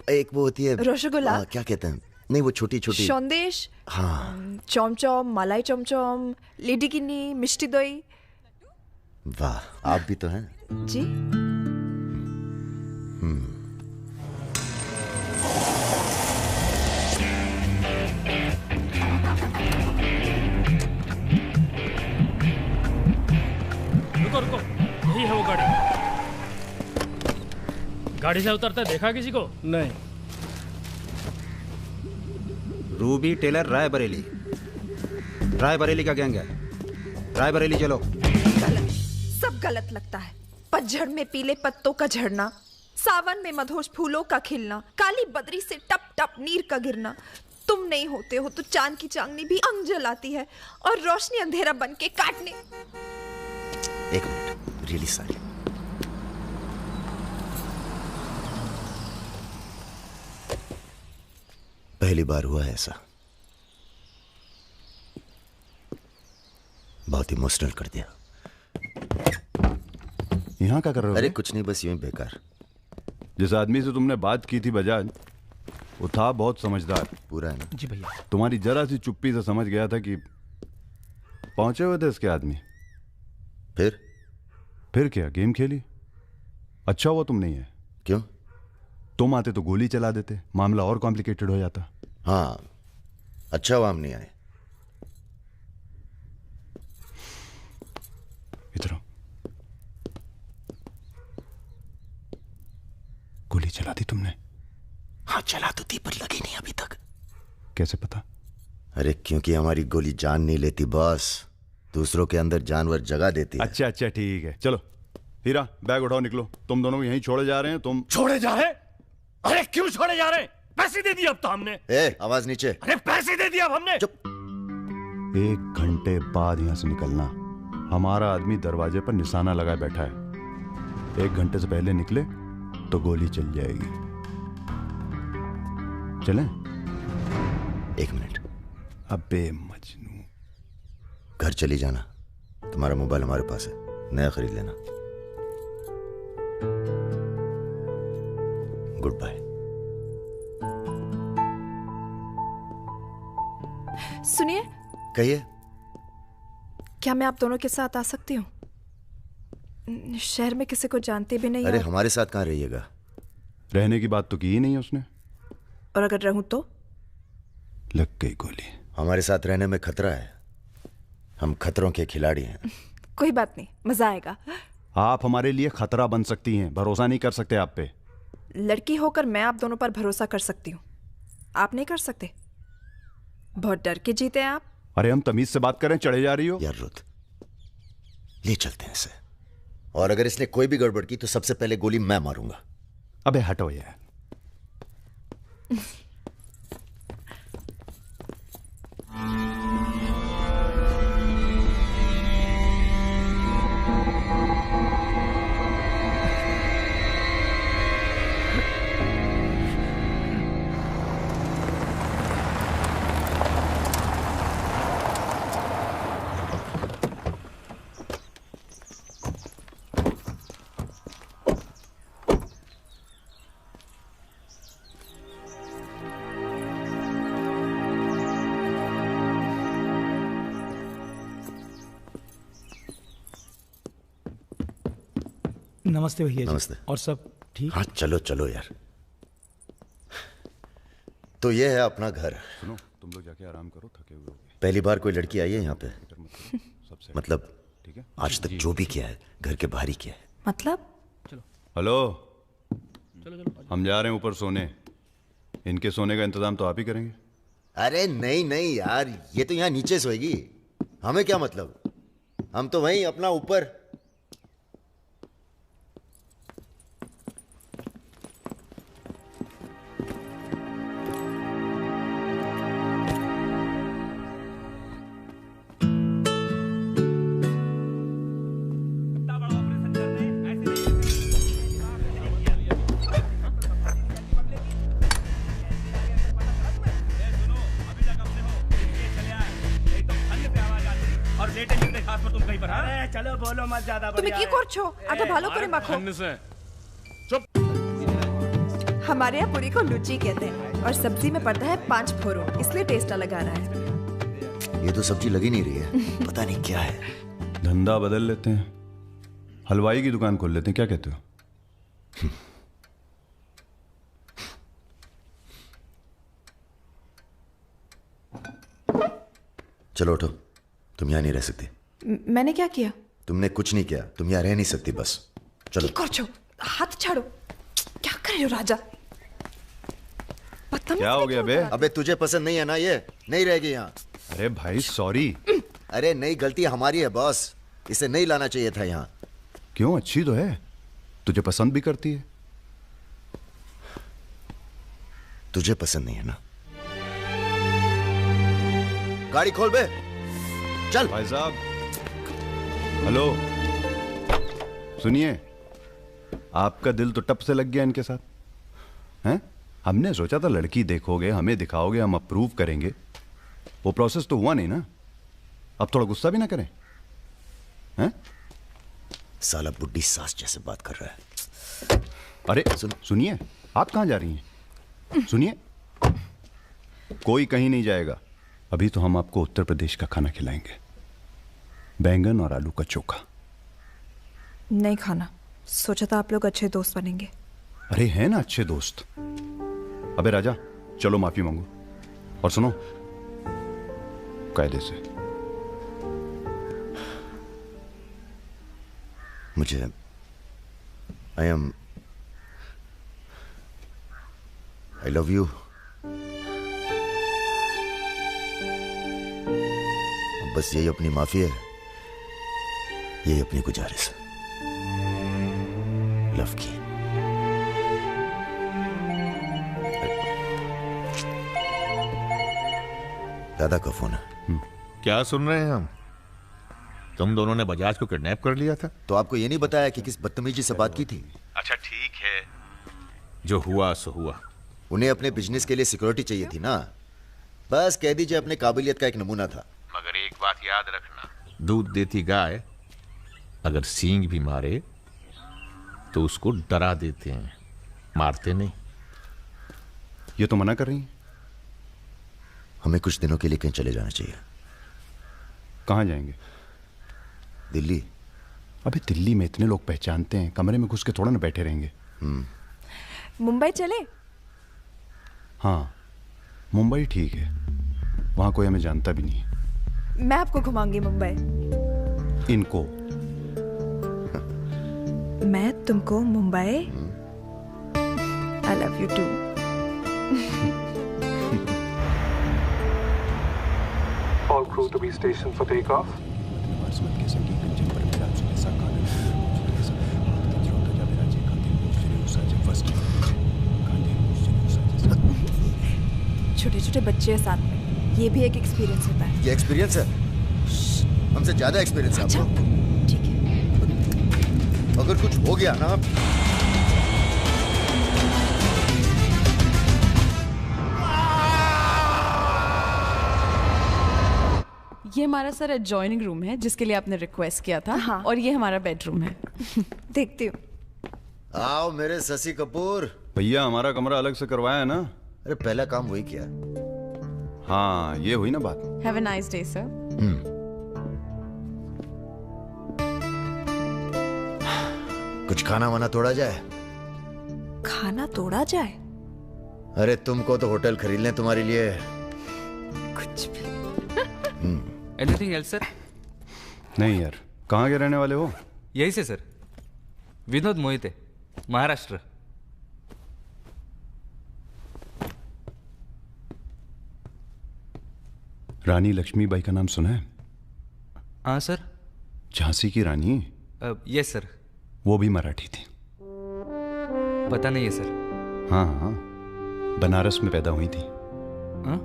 एक वो होती है रसगुल्ला। क्या कहते हैं? नहीं, वो छोटी छोटी। सौंदेश। हाँ। चमचम, मलाई चमचम, लेडी किन्नी, मिष्टी दही। वाह, आप भी तो हैं। जी। रुको रुको, यही है वो गाड़ी। गाड़ी से उतरते देखा किसी को? नहीं। Ruby Taylor Raebareli. रायबरेली का गैंग है। रायबरेली चलो। गलत, सब गलत लगता है। पतझड़ में पीले पत्तों का झड़ना, सावन में मधोश फूलों का खिलना, काली बदरी से टप टप नीर का गिरना। तुम नहीं होते हो तो चांद की चांदनी भी अंग जलाती है और रोशनी अंधेरा बन के काटने। एक मिनट, रियली सॉरी। पहली बार हुआ है ऐसा। बहुत इमोशनल कर दिया। यहाँ क्या कर रहे हो? अरे कुछ नहीं, बस यूं ही बेकार। जिस आदमी से तुमने बात की थी बजाज, वो था बहुत समझदार। पूरा है ना? जी भैया। तुम्हारी जरा सी चुप्पी से समझ गया था कि पहुंचे हुए थे इसके आदमी। फिर क्या गेम खेली? अच्छा हुआ तुम नहीं है। क्यों? तुम आते तो गोली चला देते, मामला और कॉम्प्लिकेटेड हो जाता। हाँ, अच्छा हुआ हम नहीं आए। इधर आओ। गोली चला दी तुमने? हाँ, चला तो थी, पर लगी नहीं अभी तक। कैसे पता? अरे क्योंकि हमारी गोली जान नहीं लेती बॉस, दूसरों के अंदर जानवर जगा देती है। अच्छा ठीक है, चलो हीरा बैग उठाओ, निकलो। तुम दोनों को यहीं छोड़े जा रहे हैं। तुम छोड़े जा रहे? अरे क्यों छोड़े जा रहे? पैसे दे दिए अब तो हमने। आवाज नीचे। अरे पैसे दे दिए अब हमने। 1 घंटे बाद यहां से निकलना, हमारा आदमी दरवाजे पर निशाना लगाए बैठा है। 1 घंटे से पहले निकले तो गोली चल जाएगी। चलें? 1 मिनट। अबे मजनू, घर चली जाना। तुम्हारा मोबाइल हमारे पास है, नया खरीद लेना। Goodbye. सुनिए। कहिए। क्या मैं आप दोनों के साथ आ सकती हूँ? शहर में किसी को जानते भी नहीं। अरे हमारे साथ कहाँ रहिएगा? रहने की बात तो की ही नहीं उसने। और अगर रहूं तो? लग गई गोली। हमारे साथ रहने में खतरा है। हम खतरों के खिलाड़ी हैं। कोई बात नहीं, मजा आएगा। आप हमारे लिए खतरा बन सकती हैं, भरोसा नहीं कर सकते आप पे। लड़की होकर मैं आप दोनों पर भरोसा कर सकती हूँ, आप नहीं कर सकते। बहुत डर के जीते हैं आप। अरे हम तमीज से बात करें, चढ़े जा रही हो। यार रुत, ले चलते हैं इसे। और अगर इसने कोई भी गड़बड़ की तो सबसे पहले गोली मैं मारूंगा। अबे हटो यार। नमस्ते भैया जी। नमस्ते। और सब ठीक? हाँ चलो चलो यार। तो ये है अपना घर। सुनो, तुम लोग जाके आराम करो, थके हुए होगे। पहली बार कोई लड़की आई है यहाँ पे? मतलब ठीक है? आज तक जो भी किया है घर के बाहर ही किया है। मतलब? हेलो, हम जा रहे हैं ऊपर सोने। इनके सोने का इंतजाम तो आप ही करेंगे। अरे नहीं नहीं यार, ये तो यहाँ नीचे सोएगी, हमें क्या मतलब। हम तो वहीं अपना ऊपर। তুমি কি করছো? আটা ভালো করে মাখো। हमारे यहाँ पूरी को लुची कहते हैं और सब्जी में पड़ता है 5 फोरो, इसलिए टेस्ट अलग आ रहा है। ये तो सब्जी लगी नहीं रही है, पता नहीं क्या है। धंधा बदल लेते हैं, हलवाई की दुकान खोल लेते हैं, क्या कहते हो? चलो उठो, तुम यहाँ नहीं रह सकती। मैंने क्या किया? तुमने कुछ नहीं किया, तुम यहाँ रह नहीं सकती, बस चलो। हाथ छाड़ो। क्या कर रहे हो राजा? क्या हो गया बे? अबे तुझे पसंद नहीं है ना, ये नहीं रहेगी यहाँ। अरे भाई सॉरी। अरे नहीं, गलती हमारी है बॉस, इसे नहीं लाना चाहिए था यहाँ। क्यों, अच्छी तो है, तुझे पसंद भी करती है। तुझे पसंद नहीं है ना? गाड़ी खोल बे, चल। भाई साहब, हेलो, सुनिए, आपका दिल तो टप से लग गया इनके साथ, हैं? हमने सोचा था लड़की देखोगे, हमें दिखाओगे, हम अप्रूव करेंगे। वो प्रोसेस तो हुआ नहीं ना। अब थोड़ा गुस्सा भी ना करें, हैं? साला बुड्ढी सास जैसे बात कर रहा है। अरे सुनिए, आप कहाँ जा रही हैं? सुनिए, कोई कहीं नहीं जाएगा। अभी तो हम आपको उत्तर प्रदेश का खाना खिलाएंगे, बैंगन और आलू का चोखा। नहीं खाना, सोचा था आप लोग अच्छे दोस्त बनेंगे। अरे हैं ना अच्छे दोस्त। अबे राजा, चलो माफी मांगो। और सुनो, कायदे से। मुझे आई लव यू। बस यही अपनी माफी है, यही अपनी गुजारिश लव की। दादा का फोन है। क्या सुन रहे हैं हम? तुम दोनों ने बजाज को किडनैप कर लिया था। तो आपको ये नहीं बताया कि किस बदतमीजी से बात की थी? अच्छा ठीक है, जो हुआ सो हुआ। उन्हें अपने बिजनेस के लिए सिक्योरिटी चाहिए थी ना, बस कह दीजिए अपने काबिलियत का एक नमूना था। मगर एक बात याद रखना, दूध देती गाय अगर सींग भी मारे तो उसको डरा देते हैं, मारते नहीं। ये तो मना कर रही हैं। हमें कुछ दिनों के लिए कहीं चले जाना चाहिए। कहाँ जाएंगे? दिल्ली। अबे दिल्ली में इतने लोग पहचानते हैं, कमरे में घुस के थोड़ा ना बैठे रहेंगे। मुंबई चले? हाँ मुंबई ठीक है, वहाँ कोई हमें जानता भी नहीं है। मैं आपको घुमाऊंगी मुंबई। इनको? मैं तुमको Mumbai. I love you too. All crew to be stationed for takeoff. छोटे छोटे बच्चे हैं साथ में, ये भी एक एक्सपीरियंस होता है। ये एक्सपीरियंस है? हमसे ज्यादा एक्सपीरियंस है आपको। ठीक है। अगर कुछ हो गया ना, ये हमारा सर एडजॉइनिंग रूम है जिसके लिए आपने रिक्वेस्ट किया था। हाँ। और ये हमारा बेडरूम है। देखती हूँ। आओ मेरे शशि कपूर। भैया हमारा कमरा अलग से करवाया है ना? अरे पहला काम वही किया। हाँ ये हुई ना बात। Have a nice day sir. कुछ खाना वाना तोड़ा जाए? खाना तोड़ा जाए? अरे तुमको तो होटल खरीद लें तुम्हारे लिए। कुछ भी। Anything else sir? नहीं यार, कहाँ के रहने वाले हो? यही से सर, विनोद मोहिते, महाराष्ट्र। रानी लक्ष्मीबाई का नाम सुना है? हाँ सर। झांसी की रानी? Yes sir. वो भी मराठी थी। पता नहीं है सर। हाँ हाँ, बनारस में पैदा हुई थी। हाँ?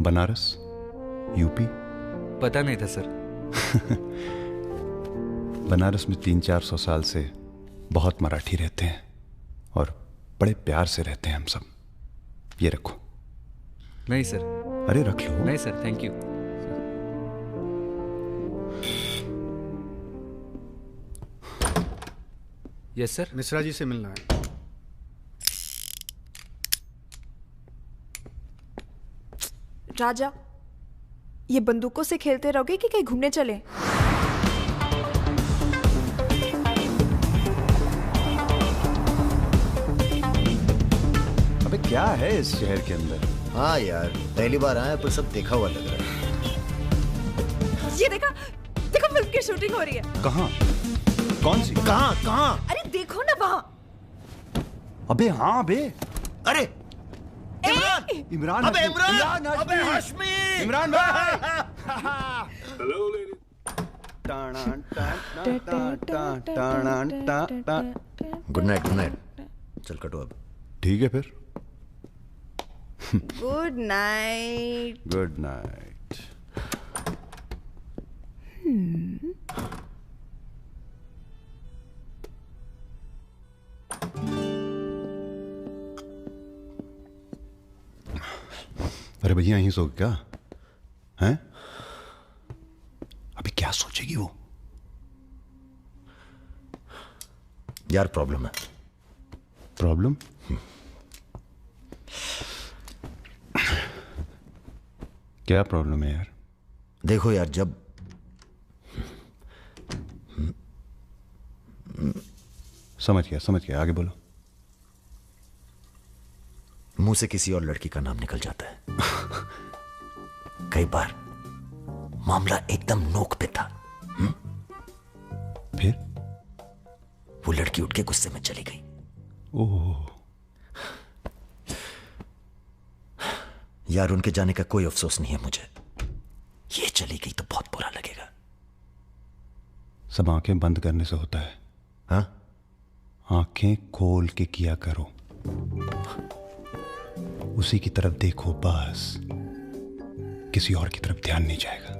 बनारस, यूपी। पता नहीं था सर। बनारस में 300-400 साल से बहुत मराठी रहते हैं और बड़े प्यार से रहते हैं हम सब। ये रखो। नहीं सर। अरे रख लो। नहीं sir, thank you. Yes sir. Mishra ji से मिलना है। राजा, ये बंदूकों से खेलते रहोगे कि कहीं घूमने चले? अबे क्या है इस शहर के अंदर? हाँ यार, पहली बार आया पर सब देखा हुआ लग रहा है। ये देखा, देखो फिल्म की शूटिंग हो रही है। कहाँ? कौन सी? कहाँ कहाँ? अरे देखो ना वहाँ। अबे हाँ बे। अरे इमरान। अबे इमरान, इमरान अबे हाशमी। इमरान भाई। Hello lady. Good night, good night. चल कटो अब। ठीक है फिर। Good night. Good night. अरे भैया यहीं सो क्या हैं? अभी क्या सोचेगी वो? यार प्रॉब्लम है। प्रॉब्लम? क्या प्रॉब्लम है यार? देखो यार, जब समझ गया, आगे बोलो। मुंह से किसी और लड़की का नाम निकल जाता है। कई बार मामला एकदम नोक पे था। फिर वो लड़की उठ के गुस्से में चली गई। ओह यार, उनके जाने का कोई अफसोस नहीं है मुझे। ये चली गई तो बहुत बुरा लगेगा। सब आंखें बंद करने से होता है। हाँ? आंखें खोल के किया करो, उसी की तरफ देखो बस, किसी और की तरफ ध्यान नहीं जाएगा।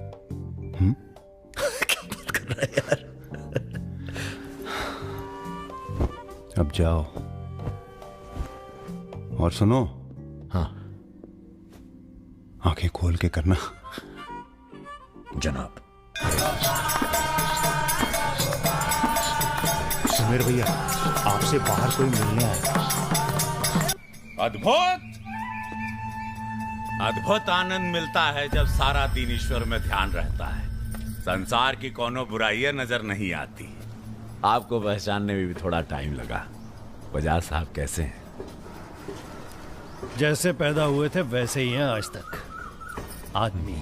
है यार। अब जाओ और सुनो। हाँ। आंखें खोल के करना। जनाब। सुमेर भैया, आपसे बाहर कोई मिलने आया। अद्भुत अद्भुत आनंद मिलता है जब सारा दिन ईश्वर में ध्यान रहता है। संसार की कोनो बुराइयां नजर नहीं आती। आपको पहचानने में भी थोड़ा टाइम लगा। बजाज साहब कैसे हैं? जैसे पैदा हुए थे वैसे ही हैं आज तक। आदमी।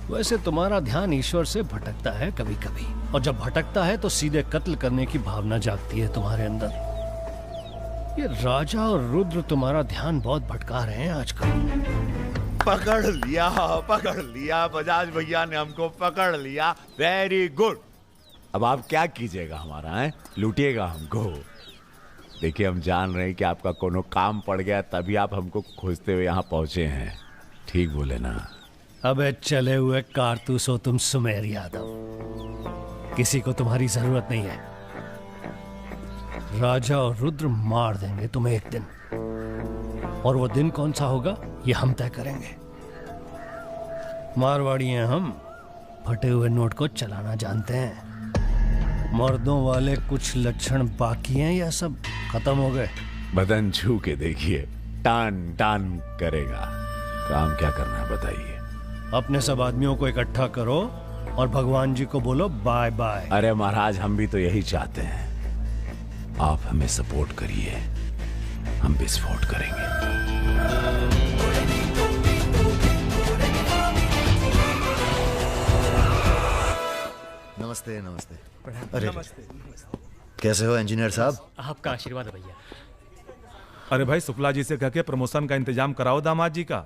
वैसे तुम्हारा ध्यान ईश्वर से भटकता है कभी कभी, और जब भटकता है तो सीधे कत्ल करने की भावना जागती है तुम्हारे अंदर। ये राजा और रुद्र तुम्हारा ध्यान बहुत भटका रहे हैं आजकल। पकड़ लिया बजाज भैया ने हमको पकड़ लिया। Very good. अब आप क्या कीजिएगा हमारा है? लूटिएगा हमको। देखिए, हम जान रहे हैं कि आपका कोनो काम पड़ गया, तभी आप हमको खोजते हुए यहाँ पहुंचे हैं। ठीक बोले ना? अबे चले हुए कारतूस हो तुम सुमेर यादव। किसी को तुम्हारी जरूरत नहीं है। राजा और रुद्र मार देंगे तुम्हें एक दिन, और वो दिन कौन सा होगा ये हम तय करेंगे। मारवाड़ी हैं हम, फटे हुए नोट को चलाना जानते हैं। मर्दों वाले कुछ लक्षण बाकी हैं या सब खत्म हो गए? बदन छू के देखिए, टान टान करेगा। काम क्या करना है बताइए? अपने सब आदमियों को इकट्ठा करो और भगवान जी को बोलो बाय बाय। अरे महाराज, हम भी तो यही चाहते हैं। आप हमें सपोर्ट करिए, हम विस्फोट करेंगे। नमस्ते नमस्ते। अरे कैसे हो इंजीनियर साहब? आपका आशीर्वाद है भैया। अरे भाई, शुक्ला जी से कह के प्रमोशन का इंतजाम कराओ दामाद जी का।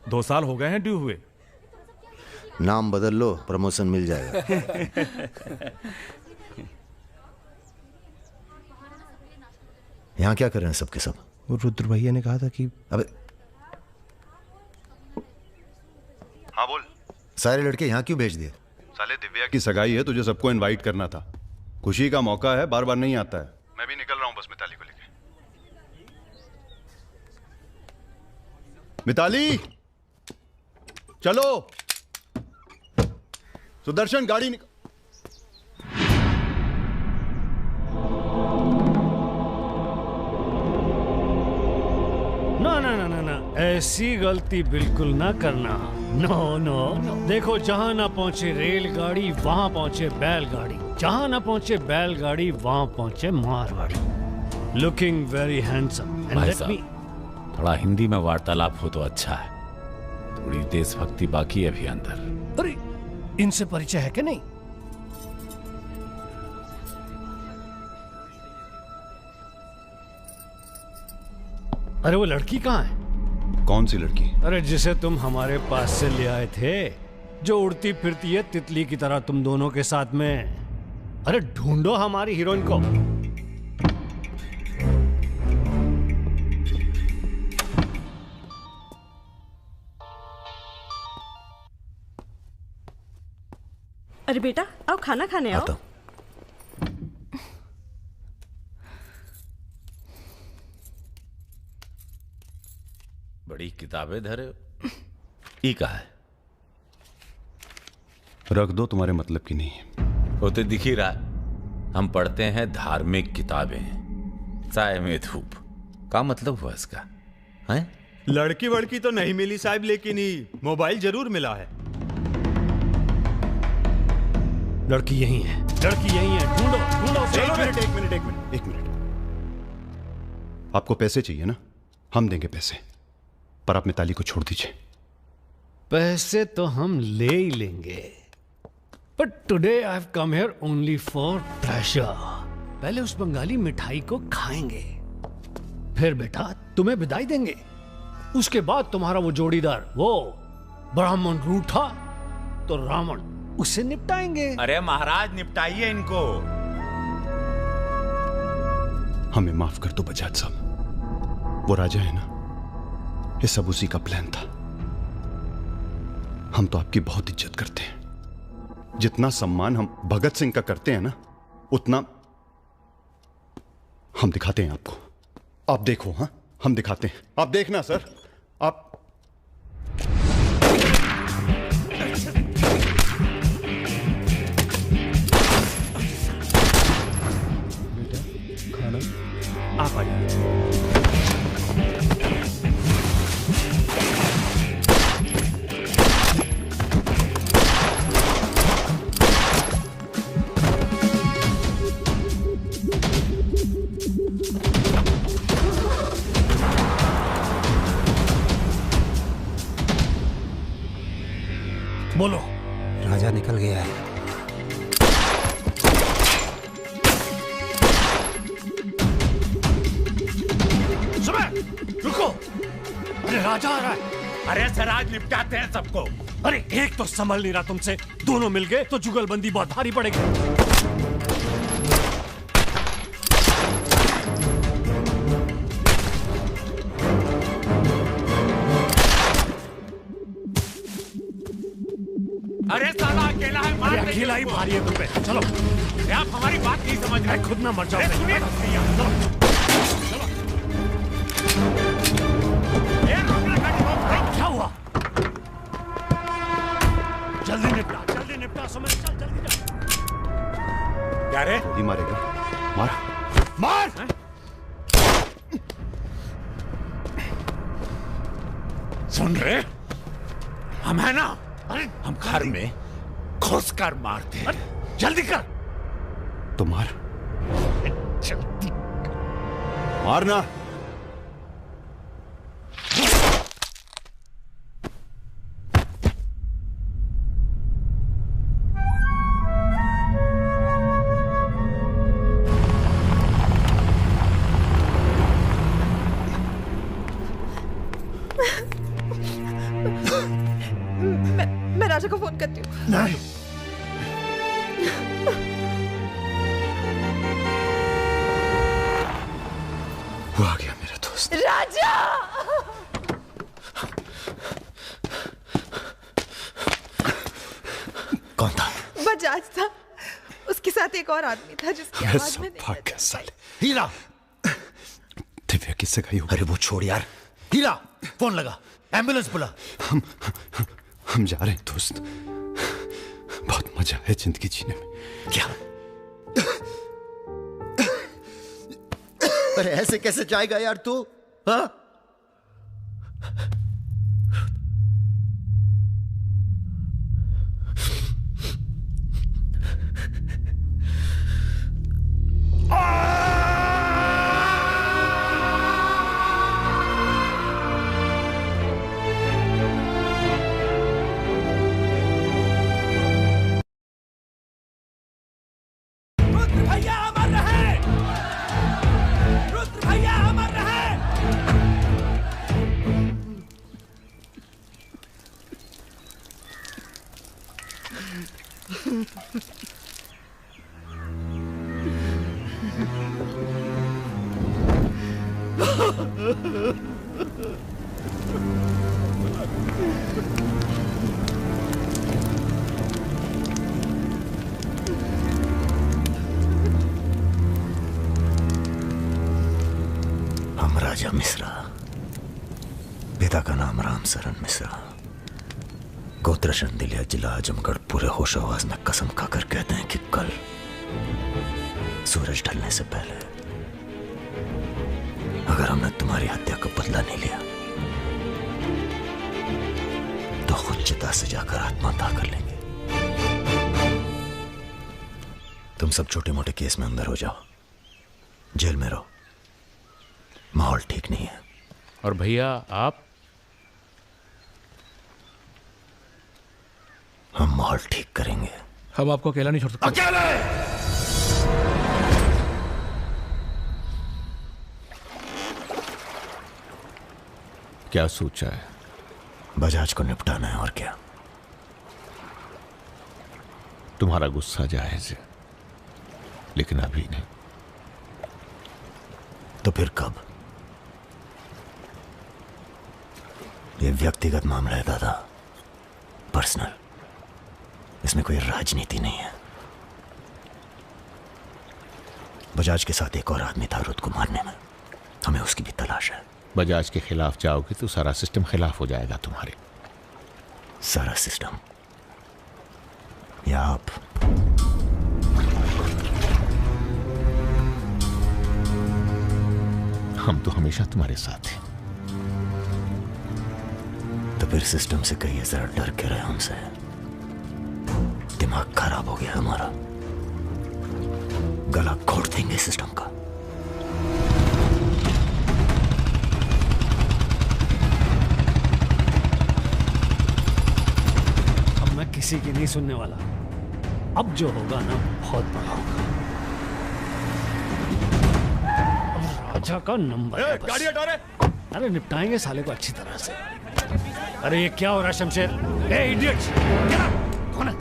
2 साल हो गए हैं ड्यू हुए। नाम बदल लो, प्रमोशन मिल जाएगा। यहाँ क्या कर रहे हैं सबके सब? वो रुद्र भैया ने कहा था कि अबे हाँ बोल। सारे लड़के यहाँ क्यों भेज दिए? साले दिव्या की सगाई है, तुझे सबको इनवाइट करना था। खुशी का मौका है, बार बार नहीं आता है। मैं भी निकल रहा हूँ बस मिताली को लेके। मिताली चलो। सुदर्शन गाड़ी निकल। ना ना ना ना ना, ऐसी गलती बिल्कुल ना करना। No no no. देखो, जहां ना पहुंचे रेलगाड़ी वहां पहुंचे बैलगाड़ी, जहां ना पहुंचे बैलगाड़ी वहां पहुंचे Marwari. Looking very handsome. And let me. थोड़ा हिंदी में वार्तालाप हो तो अच्छा है। थोड़ी देशभक्ति बाकी है अभी अंदर। अरे, इनसे परिचय है कि नहीं? अरे वो लड़की कहाँ है? कौन सी लड़की? अरे जिसे तुम हमारे पास से ले आए थे, जो उड़ती फिरती है तितली की तरह तुम दोनों के साथ में। अरे ढूंढो हमारी हीरोइन को। अरे बेटा, आओ खाना खाने आओ। बड़ी किताबें धरे ई का है? रख दो, तुम्हारे मतलब की नहीं है। वो तो दिख ही रहा है। हम पढ़ते हैं धार्मिक किताबें, चाय में धूप। क्या मतलब हुआ इसका? हैं? लड़की वड़की तो नहीं मिली साहब, लेकिन ही मोबाइल जरूर मिला है। लड़की यही है, लड़की यही है। ढूंढो ढूंढो। एक मिनट। आपको पैसे चाहिए ना? हम देंगे पैसे, पर आप मिताली को छोड़ दीजिए। पैसे तो हम ले ही लेंगे, but today I have come here only for pleasure. पहले उस बंगाली मिठाई को खाएंगे, फिर बेटा तुम्हें विदाई देंगे। उसके बाद तुम्हारा वो जोड़ीदार, वो ब्राह्मण रूठा तो रावण, उससे निपटाएंगे। अरे महाराज, निपटाइए इनको। हमें माफ कर दो बजाज साहब, वो राजा है ना, ये सब उसी का प्लान था। हम तो आपकी बहुत इज्जत करते हैं, जितना सम्मान हम भगत सिंह का करते हैं ना, उतना हम दिखाते हैं आपको। आप देखो, हाँ हम दिखाते हैं, आप देखना सर। आप आप आइए। बोलो। राजा निकल गया है। रुको, अरे राजा आ रहा है। अरे सर आज निपटाते हैं सबको। अरे एक तो संभल नहीं रहा तुमसे, दोनों मिल गए तो जुगलबंदी बहुत भारी पड़ेगी। अरे साला अकेला है, मार अरे अकेला ही भारी है तुम पे। चलो, आप हमारी बात नहीं समझ रहे। खुद ना मर जाओ। क्या हुआ? जल्दी निपटा समय। चल जल्दी जा। क्या रे? गोली मारेगा? मार। सुन रहे? हम है ना, हम घर में घुस कर मारते हैं। जल्दी कर। तो मार। जल्दी मारना। मैं राजा को फोन करती हूँ। नहीं। वो आ गया मेरा दोस्त। राजा! कौन था? बजाज था। उसके साथ एक और आदमी था जिसकी आवाज में हीरा। दिव्या किससे गई हो? अरे वो छोड़ यार। हीरा, फोन लगा, एम्बुलेंस बुला। हम जा रहे हैं दोस्त। बहुत मजा है जिंदगी जीने में। क्या? अरे ऐसे कैसे जाएगा यार तू? हाँ? भैया अमर रहे! रुद्र भैया अमर रहे! हम राजा मिश्रा, पिता का नाम राम सरन मिश्रा, गोत्र शंदिलिया, जिला आजमगढ़, पूरे होश आवाज में कसम खाकर कहते हैं कि कल सूरज ढलने से पहले अगर हमने तुम्हारी हत्या का बदला नहीं लिया तो खुद चिता से जाकर आत्महत्या कर लेंगे। तुम सब छोटे मोटे केस में अंदर हो जाओ, जेल में रहो, माहौल ठीक नहीं है। और भैया आप? हम माहौल ठीक करेंगे। हम आपको अकेला नहीं छोड़ सकते। अकेले! क्या सोचा है? बजाज को निपटाना है और क्या। तुम्हारा गुस्सा जायज है, लेकिन अभी नहीं। तो फिर कब? ये व्यक्तिगत मामला है दादा, पर्सनल। इसमें कोई राजनीति नहीं है। बजाज के साथ एक और आदमी था रुद को मारने में, हमें उसकी भी तलाश है। बजाज के खिलाफ जाओगे तो सारा सिस्टम खिलाफ हो जाएगा तुम्हारे। सारा सिस्टम या आप? हम तो हमेशा तुम्हारे साथ हैं। तो फिर सिस्टम से कहिए जरा डर के रहे हमसे। दिमाग खराब हो गया हमारा, गला घोट देंगे सिस्टम का। अब मैं किसी की नहीं सुनने वाला। अब जो होगा ना बहुत बड़ा होगा। राजा का नंबर है बस। गाड़ी हटा रे। अरे निपटाएंगे साले को अच्छी तरह से। अरे ये क्या हो रहा है शमशेर? ए इडियट्स! क्या? कौन है?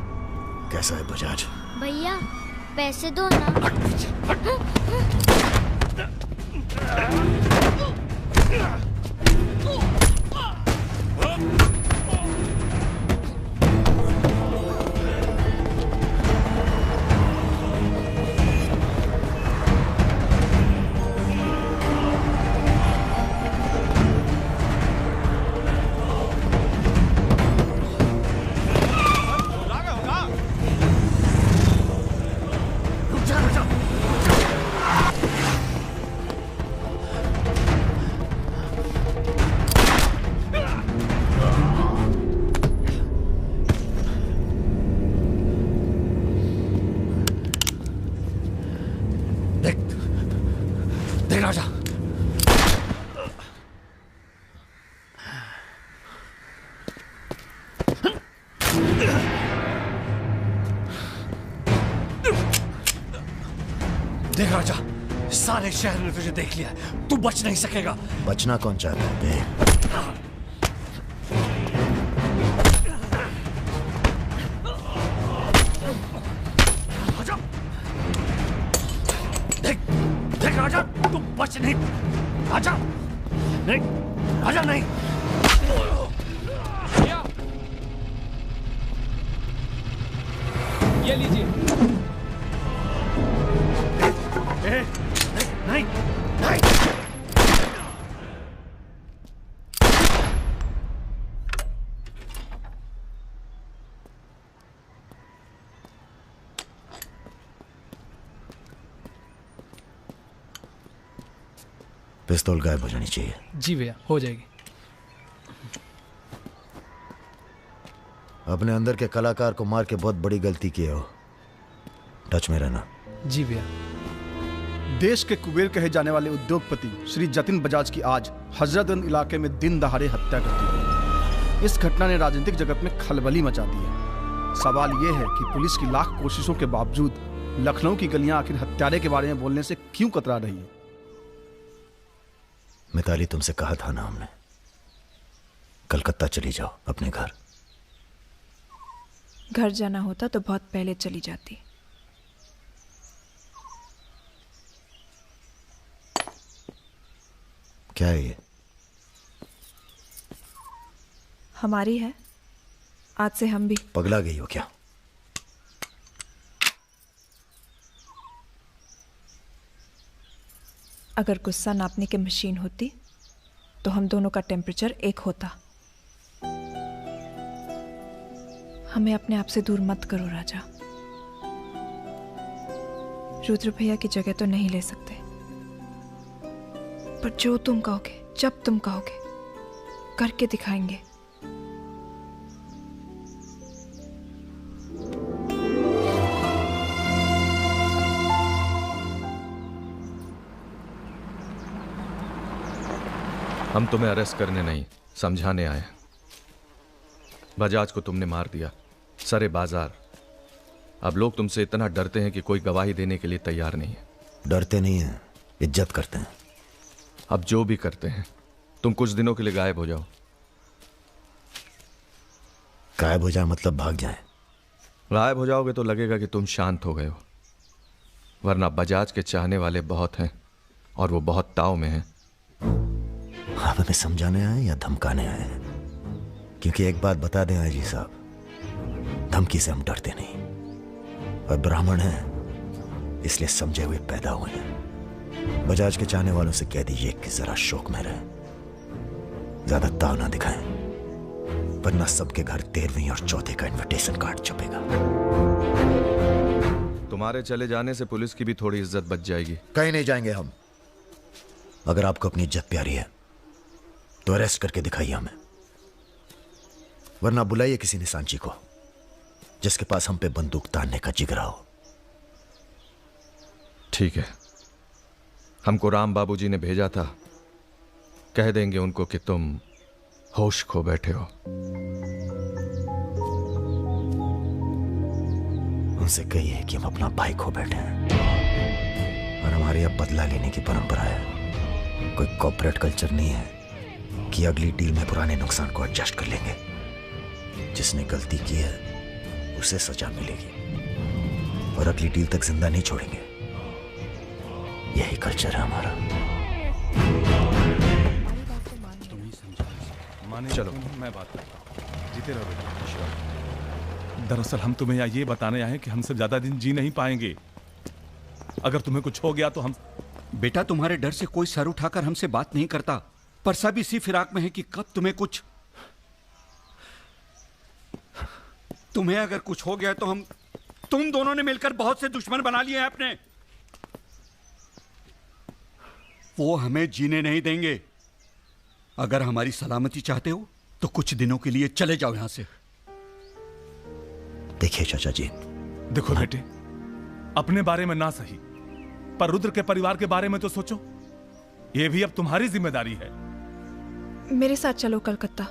कैसा है बजाज? भैया पैसे दो ना। राजा देख राजा, सारे शहर ने तुझे देख लिया है, तू बच नहीं सकेगा। बचना कौन चाहता है बे? देख राजा, तू बच नहीं। राजा नहीं, राजा नहीं। ये लीजिए। नहीं, नहीं। पिस्तौल गायब हो जानी चाहिए। जी भैया, हो जाएगी। अपने अंदर के कलाकार को मार के बहुत बड़ी गलती की हो, टच में रहना। जी भैया। देश के कुबेर कहे जाने वाले उद्योगपति श्री जतिन बजाज की आज हजरतगंज इलाके में दिन दहाड़े हत्या कर दी गई। इस घटना ने राजनीतिक जगत में खलबली मचा दी है। सवाल यह है कि पुलिस की लाख कोशिशों के बावजूद लखनऊ की गलियां आखिर हत्यारे के बारे में बोलने से क्यों कतरा रही है? मिताली, तुमसे कहा था ना हमने, कलकत्ता चली जाओ अपने घर। घर जाना होता तो बहुत पहले चली जाती। क्या है ये? हमारी है, आज से हम भी। पगला गई हो क्या? अगर गुस्सा नापने की मशीन होती तो हम दोनों का टेम्परेचर एक होता। हमें अपने आप से दूर मत करो राजा। रुद्र भैया की जगह तो नहीं ले सकते, पर जो तुम कहोगे, जब तुम कहोगे, करके दिखाएंगे। हम तुम्हें अरेस्ट करने नहीं, समझाने आए। बजाज को तुमने मार दिया, सरे बाजार। अब लोग तुमसे इतना डरते हैं कि कोई गवाही देने के लिए तैयार नहीं है। डरते नहीं हैं, इज्जत करते हैं। अब जो भी करते हैं, तुम कुछ दिनों के लिए गायब हो जाओ। गायब हो जाए मतलब भाग जाए? गायब हो जाओगे तो लगेगा कि तुम शांत हो गए हो, वरना बजाज के चाहने वाले बहुत हैं और वो बहुत ताव में हैं। आप हमें समझाने आए या धमकाने आए हैं? क्योंकि एक बात बता दें आईजी साहब, धमकी से हम डरते नहीं, और ब्राह्मण हैं इसलिए समझे हुए पैदा हुए हैं। बजाज के चाहने वालों से कह दीजिए कि जरा शौक में रहे, ज्यादा ताव ना दिखाएं, वरना सबके घर 13वीं और 4थे का इनविटेशन कार्ड छपेगा। तुम्हारे चले जाने से पुलिस की भी थोड़ी इज्जत बच जाएगी। कहीं नहीं जाएंगे हम। अगर आपको अपनी इज्जत प्यारी है तो अरेस्ट करके दिखाइए हमें, वरना बुलाइए किसी निशानची को जिसके पास हम पे बंदूक तानने का जिगरा हो। ठीक है, हमको राम बाबूजी ने भेजा था, कह देंगे उनको कि तुम होश खो बैठे हो। उनसे कहिए कि हम अपना भाई खो बैठे हैं और हमारे अब बदला लेने की परंपरा है। कोई कॉर्पोरेट कल्चर नहीं है कि अगली डील में पुराने नुकसान को एडजस्ट कर लेंगे। जिसने गलती की है उसे सजा मिलेगी और अगली डील तक जिंदा नहीं छोड़ेंगे। यही कल्चर है हमारा। चलो मैं बात करता हूँ, जीते रहो बेटा। दरअसल हम तुम्हें यहाँ ये बताने आए हैं कि हमसे ज्यादा दिन जी नहीं पाएंगे। अगर तुम्हें कुछ हो गया तो हम। बेटा तुम्हारे डर से कोई सर उठाकर हमसे बात नहीं करता, पर सब इसी फिराक में है कि कब तुम्हें अगर कुछ हो गया तो तुम दोनों ने मिलकर बहुत से दुश्मन बना लिए हैं अपने। वो हमें जीने नहीं देंगे। अगर हमारी सलामती चाहते हो तो कुछ दिनों के लिए चले जाओ यहां से। देखिए चाचा जी, देखो बेटे, अपने बारे में ना सही पर रुद्र के परिवार के बारे में तो सोचो। यह भी अब तुम्हारी जिम्मेदारी है। मेरे साथ चलो कलकत्ता।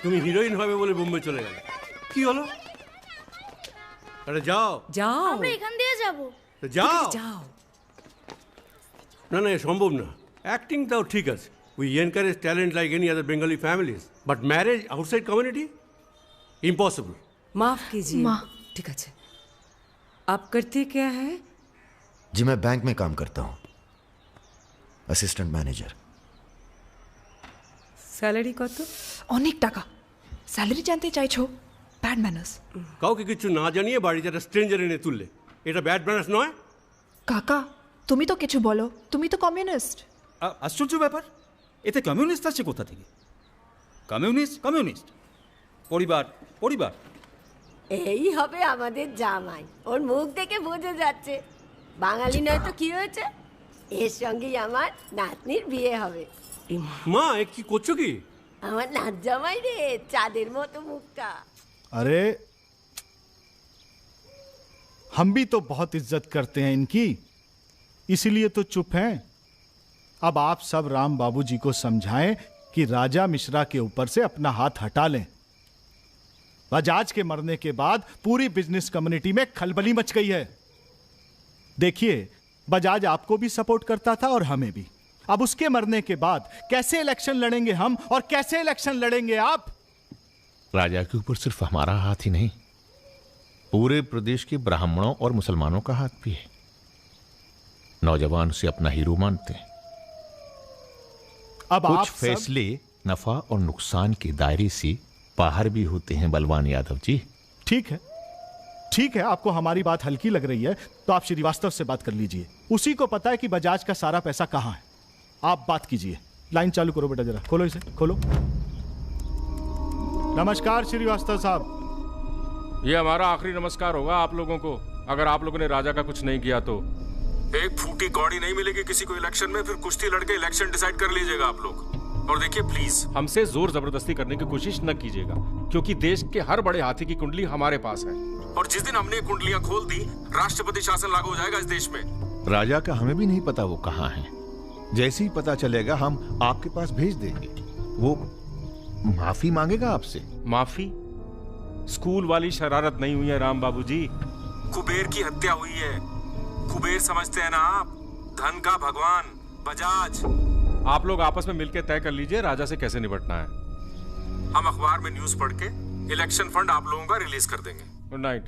তুমি হিরোইন হবে বলে বোম্বে চলে গেলে, কি হলো? আরে যাও যাও, আমরা এখান দিয়ে যাব। তো যাও যাও। না না, সম্ভব না। অ্যাক্টিংটাও ঠিক আছে, we encourage talent like any other Bengali families, but marriage outside community impossible. माफ कीजिए। ठीक है, आप करते क्या है? जी मैं बैंक में काम करता हूँ, असिस्टेंट मैनेजर। স্যালারি কত? অনেক টাকা। স্যালারি জানতে চাইছো? Bad manners. কাউকে কিছু না জানিয়ে বাড়িতে একটা স্ট্রেঞ্জার এনে তুললে এটা ব্যাড ম্যানার্স নয়? কাকা তুমি তো কিছু বলো, তুমি তো কমিউনিস্ট। আশ্চর্য ব্যাপার, এতে কমিউনিস্ট আসছে কোথা থেকে? কমিউনিস্ট পরিবার পরিবার। এই হবে আমাদের জামাই, ওর মুখ দেখে বোঝা যাচ্ছে বাঙালি নয় তো কি হয়েছে। এর সঙ্গেই আমার নাতনির বিয়ে হবে। মা এ কি করছো কি? আমার নাত জামাই রে, চাঁদের মতো মুখটা। अरे हम भी तो बहुत इज्जत करते हैं इनकी, इसीलिए तो चुप हैं। अब आप सब राम बाबूजी को समझाएं कि राजा मिश्रा के ऊपर से अपना हाथ हटा लें। बजाज के मरने के बाद पूरी बिजनेस कम्युनिटी में खलबली मच गई है। देखिए, बजाज आपको भी सपोर्ट करता था और हमें भी। अब उसके मरने के बाद कैसे इलेक्शन लड़ेंगे हम और कैसे इलेक्शन लड़ेंगे आप? राजा के ऊपर सिर्फ हमारा हाथ ही नहीं, पूरे प्रदेश के ब्राह्मणों और मुसलमानों का हाथ भी है। नौजवान उसे अपना हीरो मानते हैं। अब कुछ आप फैसले नफा और नुकसान के दायरे से बाहर भी होते हैं बलवान यादव जी। ठीक है, आपको हमारी बात हल्की लग रही है तो आप श्रीवास्तव से बात कर लीजिए। उसी को पता है कि बजाज का सारा पैसा कहां है। आप बात कीजिए। लाइन चालू करो बेटा, जरा खोलो इसे, खोलो। नमस्कार श्रीवास्तव साहब। ये हमारा आखिरी नमस्कार होगा आप लोगों को, अगर आप लोगों ने राजा का कुछ नहीं किया तो। एक फूटी कौड़ी नहीं मिलेगी किसी को इलेक्शन में, फिर कुश्ती लड़के इलेक्शन डिसाइड कर लीजिएगा आप लोग। और देखिए प्लीज हमसे जोर जबरदस्ती करने की कोशिश न कीजिएगा, क्योंकि देश के हर बड़े हाथी की कुंडली हमारे पास है। और जिस दिन हमने कुंडलियां खोल दी, राष्ट्रपति शासन लागू हो जाएगा इस देश में। राजा का हमें भी नहीं पता वो कहाँ है। जैसे ही पता चलेगा हम आपके पास भेज देंगे। वो माफी मांगेगा आपसे। माफी? स्कूल वाली शरारत नहीं हुई है राम बाबूजी। कुबेर की हत्या हुई है। कुबेर समझते हैं ना आप, धन का भगवान बजाज। आप लोग आपस में मिलकर तय कर लीजिए राजा से कैसे निपटना है। हम अखबार में न्यूज पढ़ के इलेक्शन फंड आप लोगों का रिलीज कर देंगे। Good night.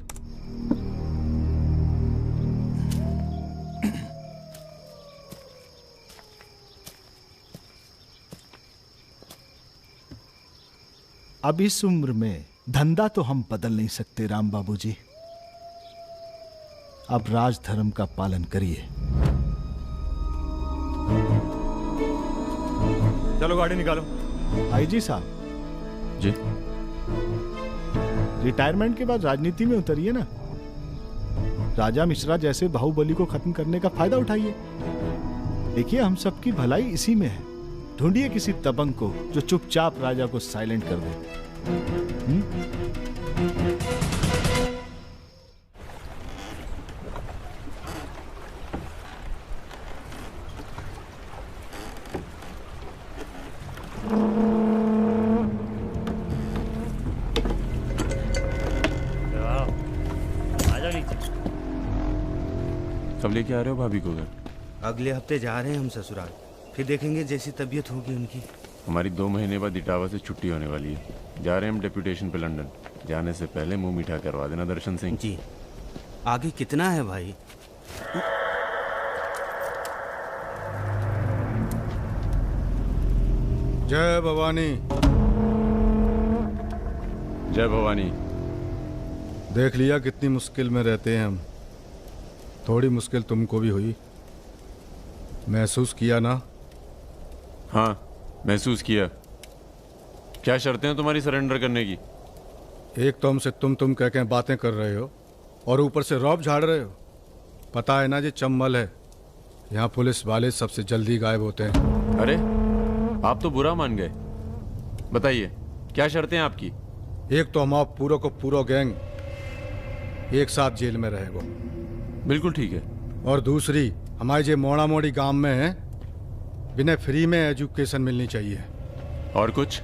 अब इस उम्र में धंधा तो हम बदल नहीं सकते राम बाबू जी। अब राजधर्म का पालन करिए। चलो गाड़ी निकालो। आईजी साहब जी, रिटायरमेंट के बाद राजनीति में उतरिए ना। राजा मिश्रा जैसे बाहुबली को खत्म करने का फायदा उठाइए। देखिए हम सबकी भलाई इसी में है। ढूंढिए किसी दबंग को जो चुपचाप राजा को साइलेंट कर दे। कब लेके आ रहे हो भाभी को घर? अगले हफ्ते जा रहे हैं हम ससुराल, फिर देखेंगे जैसी तबीयत होगी उनकी। हमारी 2 महीने बाद इटावा से छुट्टी होने वाली है। जा रहे हैं हम डेप्यूटेशन पे लंदन। जाने से पहले मुंह मीठा करवा देना दर्शन सिंह जी। आगे कितना है भाई? जय भवानी। जय भवानी। देख लिया कितनी मुश्किल में रहते हैं हम। थोड़ी मुश्किल तुमको भी हुई, महसूस किया ना? हाँ, महसूस किया। क्या शर्तें हैं तुम्हारी सरेंडर करने की? एक तो हमसे तुम कह के बातें कर रहे हो और ऊपर से रौब झाड़ रहे हो। पता है ना ये चम्बल है, यहाँ पुलिस वाले सबसे जल्दी गायब होते हैं। अरे आप तो बुरा मान गए। बताइए क्या शर्तें हैं आपकी? एक तो हम आप पूरा को पूरा गैंग एक साथ जेल में रहेगो। बिल्कुल ठीक है। और दूसरी, हमारे जो मोड़ा मोड़ी गांव में है, बिना फ्री में एजुकेशन मिलनी चाहिए। और कुछ?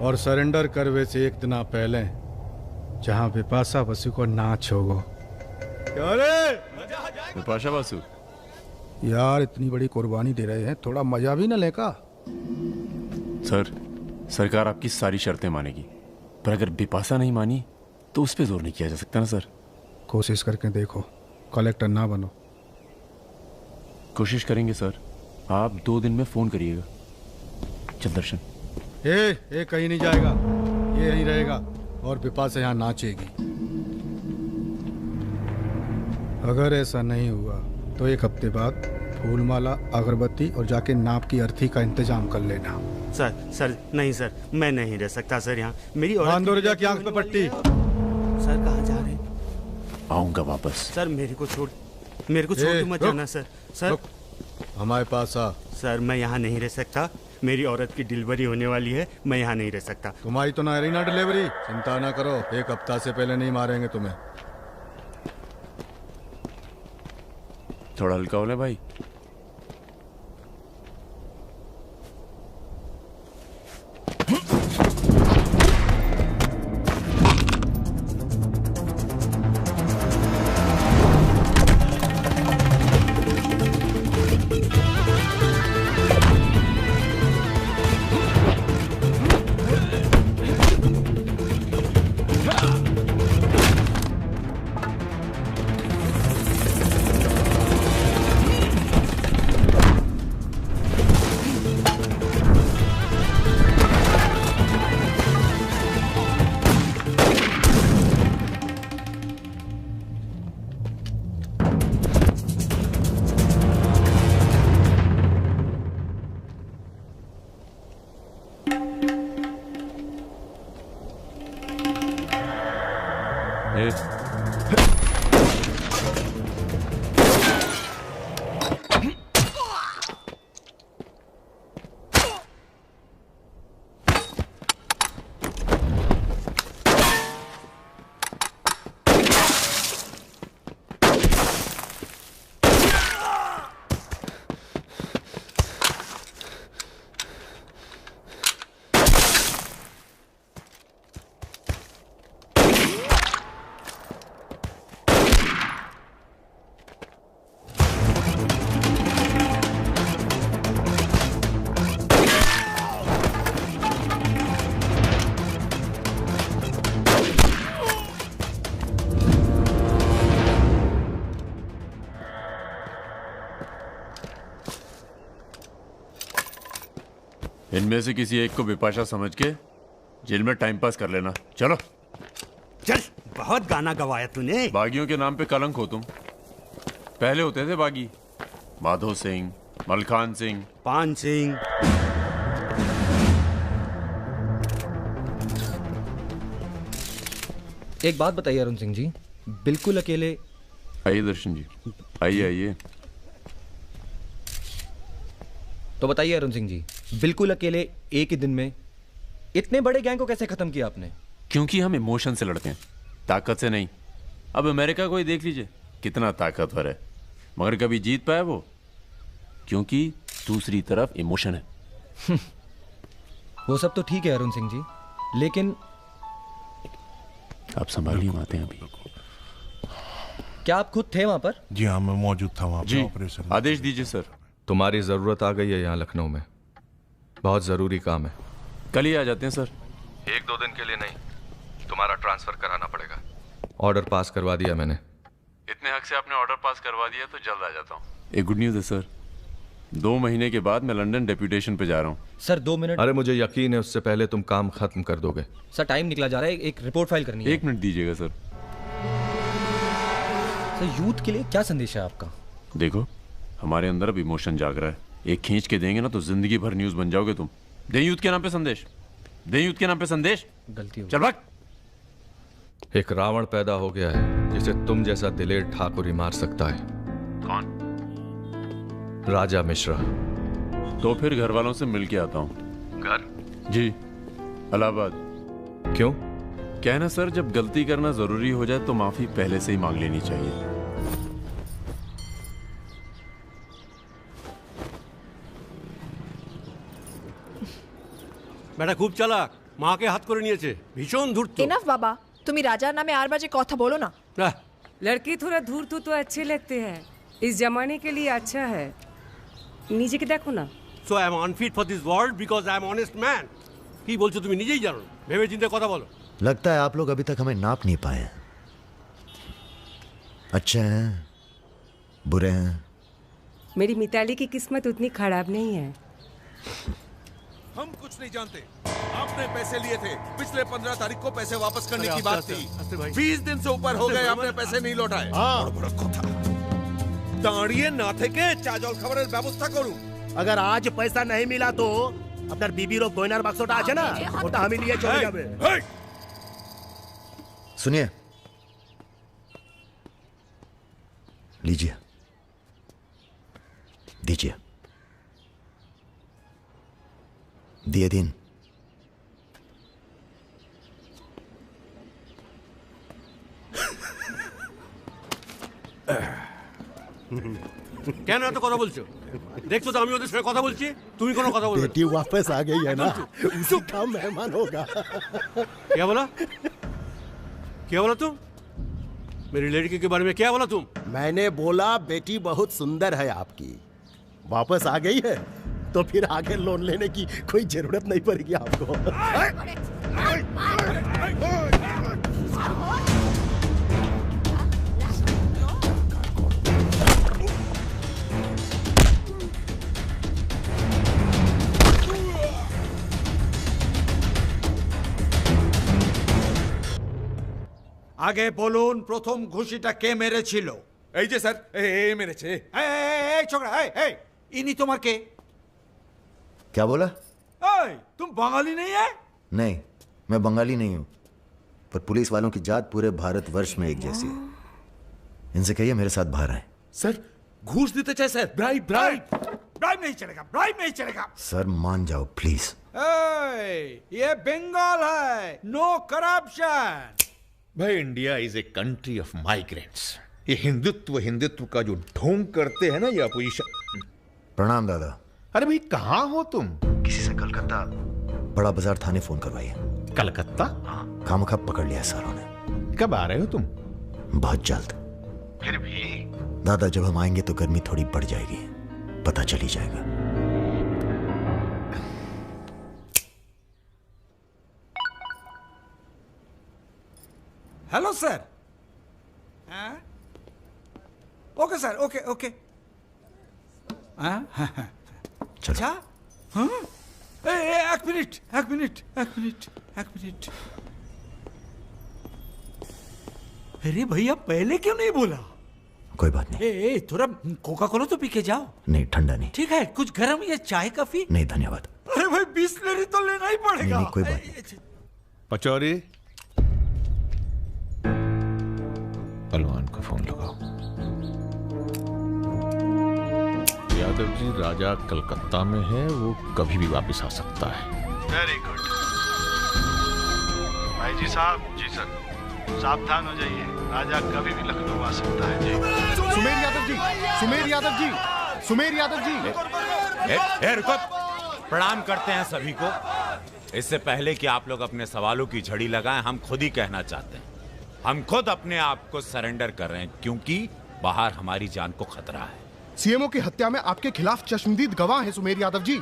और सरेंडर करवे से एक दिन पहले जहाँ बिपाशा बसु को नाच होगो। बिपाशा बसु यार इतनी बड़ी कुर्बानी दे रहे हैं, थोड़ा मजा भी न लेगा? सर, सरकार आपकी सारी शर्तें मानेगी, पर अगर बिपाशा नहीं मानी तो उस पर जोर नहीं किया जा सकता ना सर। कोशिश करके देखो, कलेक्टर ना बनो। कोशिश करेंगे सर। आप 2 दिन में फोन करिएगा। चल दर्शन। ए कहीं नहीं जाएगा, ये यहीं रहेगा और बिपाशा यहाँ नाचेगी। अगर ऐसा नहीं हुआ तो 1 हफ्ते बाद फूलमाला, अगरबत्ती और जाके नाप की अर्थी का इंतजाम कर लेना। सर नहीं सर, मैं नहीं रह सकता सर यहाँ। मेरी औरत की आंख पे पट्टी। सर कहाँ जा रहे हैं? आऊंगा वापस। सर मेरे को छोड़ के मत जाना सर। सर हमारे पास आ। सर मैं यहाँ नहीं रह सकता, मेरी औरत की डिलीवरी होने वाली है, मैं यहाँ नहीं रह सकता। तुम्हारी तो ना रही ना डिलीवरी, चिंता ना करो, 1 हफ्ता से पहले नहीं मारेंगे तुम्हें। थोड़ा हल्का हो ले भाई। इनमें से किसी एक को बिपाशा समझ के जेल में टाइम पास कर लेना। चलो चल, बहुत गाना गवाया तूने। बागियों के नाम पे कलंक हो तुम। पहले होते थे बागी, माधो सिंह, मलखान सिंह, पान सिंह। एक बात बताइए अरुण सिंह जी, बिल्कुल अकेले। आइए दर्शन जी, आइए आइए। तो बताइए अरुण सिंह जी, बिल्कुल अकेले एक ही दिन में इतने बड़े गैंग को कैसे खत्म किया आपने? क्योंकि हम इमोशन से लड़ते हैं, ताकत से नहीं। अब अमेरिका को ही देख लीजिए, कितना ताकतवर है, मगर कभी जीत पाया वो? क्योंकि दूसरी तरफ इमोशन है। वो सब तो ठीक है अरुण सिंह जी, लेकिन आप संभालिए, आते हैं अभी। क्या आप खुद थे वहां पर? जी हाँ, मैं मौजूद था वहां जी, पर ऑपरेशन। आदेश दीजिए सर। तुम्हारी जरूरत आ गई है यहाँ लखनऊ में, बहुत जरूरी काम है। कल ही आ जाते हैं सर। 1-2 दिन के लिए नहीं, तुम्हारा ट्रांसफर कराना पड़ेगा। ऑर्डर पास करवा दिया मैंने। इतने हक से आपने ऑर्डर पास करवा दिया तो जल्द आ जाता हूँ। एक गुड न्यूज़ है सर, 2 महीने के बाद मैं लंदन डेप्यूटेशन पे जा रहा हूँ। Sir 2 minute. अरे मुझे यकीन है उससे पहले तुम काम खत्म कर दोगे। सर टाइम निकला जा रहा है, एक रिपोर्ट फाइल करनी है। 1 मिनट दीजिएगा सर। सर यूथ के लिए क्या संदेश है आपका? देखो, हमारे अंदर अब इमोशन जाग रहा है, एक खींच के देंगे ना तो जिंदगी भर न्यूज़ बन जाओगे तुम। दे यूथ के नाम पे संदेश, दे यूथ के नाम पे संदेश। गलती हो चल भाग। एक रावण पैदा हो गया है जिसे तुम जैसा दिलेर ठाकुर ही मार सकता है। कौन? राजा मिश्रा। तो फिर घर वालों से मिल के आता हूँ। घर? जी, इलाहाबाद। क्यों? कहना सर, जब गलती करना जरूरी हो जाए तो माफी पहले से ही मांग लेनी चाहिए। বেটা খুব চালাক, মাকে হাত করে নিয়েছে, ভীষণ ধূর্ত। এনাফ বাবা, তুমি রাজার নামে আর বাজে কথা বলো না। लड़के थोड़ा धूर्त तो अच्छे लगते हैं, इस जमाने के लिए अच्छा है। नीचे के देखो ना। So I am unfit for this world because I am honest man. কি বলছো তুমি নিজেই জানো, ভেবে চিন্তে কথা বলো। लगता है आप लोग अभी तक हमें नाप नहीं पाए। अच्छे हैं, बुरे हैं। मेरी मिताली की किस्मत उतनी खराब नहीं है। हम कुछ नहीं जानते। आपने पैसे लिए थे, पिछले 15 तारीख को पैसे वापस करने की बात थी। 20 दिन से ऊपर हो गए, आपने पैसे नहीं लौटाए। দাঁড়িয়ে না থেকে চা জল খাবারের ব্যবস্থা করুন। अगर आज पैसा नहीं मिला तो আপনার বিবির গয়নার বাক্সটা আছে না, ওটা আমি নিয়ে চলে যাবে। सुनिए, लीजिए, दीजिए, दिए दिन। কেন এত কথা বলছো? দেখছো তো আমি ওদের সঙ্গে কথা বলছি, তুমি কোনো কথা বলবে? बेटी वापस आ गई है ना, उसी का मेहमान होगा। क्या बोला? क्या बोला तुम? मेरी लड़की के बारे में क्या बोला तुम? मैंने बोला बेटी बहुत सुंदर है आपकी, वापस आ गई है तो फिर आगे लोन लेने की कोई जरूरत नहीं पड़ेगी आपको। আগে বলুন প্রথম ঘুষিটা কে মেরেছিল? এই যে স্যার, এই মেরেছে। এই ছোকরা, এই ইনি তোমার কে? क्या बोला? तुम बंगाली नहीं है? नहीं, मैं बंगाली नहीं हूं, पर पुलिस वालों की जात पूरे भारतवर्ष में एक जैसी है। इनसे कहिए मेरे साथ बाहर आए। सर घूस देते चाहे सर, ब्राइब ब्राइब ब्राइब नहीं चलेगा, ब्राइब नहीं चलेगा। सर मान जाओ प्लीज। ये बंगाल है, नो करप्शन। भाई India is a country of migrants. ये हिंदुत्व का जो ढोंग करते हैं ना ये अपोजिशन। प्रणाम दादा। अरे भाई कहाँ हो तुम? किसी से कलकत्ता बड़ा बाजार थाने फोन करवाइए। कलकत्ता? खामखा पकड़ लिया सारों ने। कब आ रहे हो तुम? बहुत जल्द। फिर भी दादा जब हम आएंगे तो गर्मी थोड़ी बढ़ जाएगी, पता चल ही जाएगा। Hello sir. Okay sir, okay okay. अच्छा, हाँ, एक मिनट एक मिनट एक मिनट। एक मिनट। अरे भैया पहले क्यों नहीं बोला? कोई बात नहीं। ए, थोड़ा कोका कोला तो पी के जाओ। नहीं, ठंडा नहीं। ठीक है, कुछ गर्म या चाय कॉफी? नहीं धन्यवाद। अरे भाई बिस्लरी तो लेना ही पड़ेगा। नहीं, कोई बात नहीं। पचौरी, पहलवान को फोन लगाओ। यादव जी, राजा कलकत्ता में है, वो कभी भी वापस आ सकता है। वेरी गुड भाई जी साहब। जी सर, सावधान हो जाइए, राजा कभी भी लखनऊ आ सकता है। जी सुमेर यादव जी, सुमेर यादव जी, सुमेर यादव जी। रुको, प्रणाम करते हैं सभी को। इससे पहले कि आप लोग अपने सवालों की झड़ी लगाएं, हम खुद ही कहना चाहते हैं, हम खुद अपने आप को सरेंडर कर रहे हैं, क्योंकि बाहर हमारी जान को खतरा है। सीएमओ की हत्या में आपके खिलाफ चश्मदीद गवाह है सुमेर यादव जी।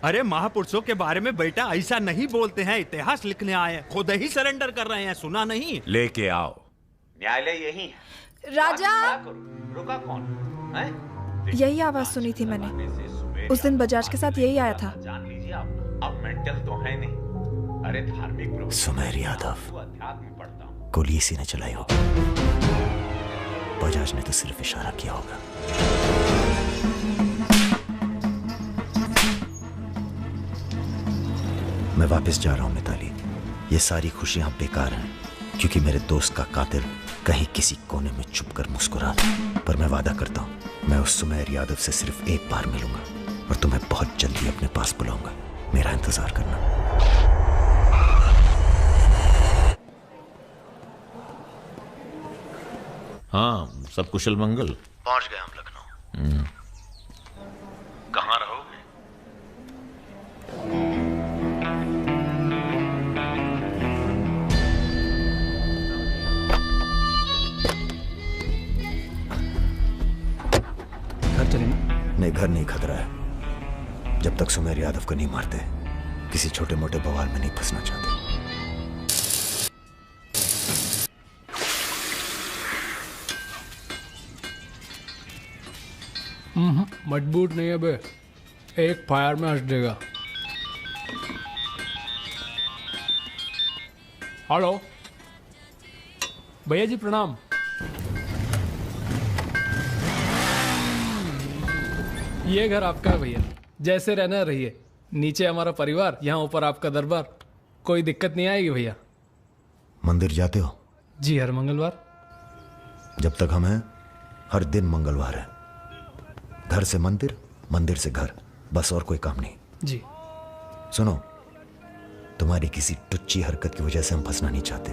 अरे महापुरुषों के बारे में बेटा ऐसा नहीं बोलते हैं, इतिहास लिखने आए हैं, खुद ही सरेंडर कर रहे हैं, सुना नहीं? लेके आओ, न्यायालय यही है। राजा, रुका कौन है? यही आवाज सुनी थी मैंने। उस दिन बजाज के साथ यही आया था। जान लीजिए आप मेंटल तो है नहीं। अरे धार्मिक सुमेर यादव, गोली इसी ने चलाई होगी। बजाज ने तो सिर्फ इशारा किया होगा। मैं वापस जा रहा हूं मिताली। ये सारी खुशियां बेकार हैं, क्योंकि मेरे दोस्त का कातिल कहीं किसी कोने में छुपकर मुस्कुरा रहा। पर मैं वादा करता हूं, मैं उस सुमेर यादव से सिर्फ एक बार मिलूंगा और तुम्हें बहुत जल्दी अपने पास बुलाऊंगा। मेरा इंतजार करना। हाँ, सब कुशल मंगल? पहुंच गए हम लखनऊ। कहाँ रहोगे? घर चलेंगे? नहीं, घर नहीं खतरा है। जब तक सुमेर यादव को नहीं मारते, किसी छोटे मोटे बवाल में नहीं फंसना चाहते। मजबूत नहीं है बे, एक फायर में हंस देगा। हेलो भैया जी, प्रणाम। ये घर आपका है भैया, जैसे रहना रहिए। नीचे हमारा परिवार, यहाँ ऊपर आपका दरबार। कोई दिक्कत नहीं आएगी भैया। मंदिर जाते हो? जी, हर मंगलवार। जब तक हम हैं, हर दिन मंगलवार है। घर से मंदिर, मंदिर से घर, बस और कोई काम नहीं। जी। सुनो, तुम्हारी किसी टुच्ची हरकत की वजह से हम फंसना नहीं चाहते,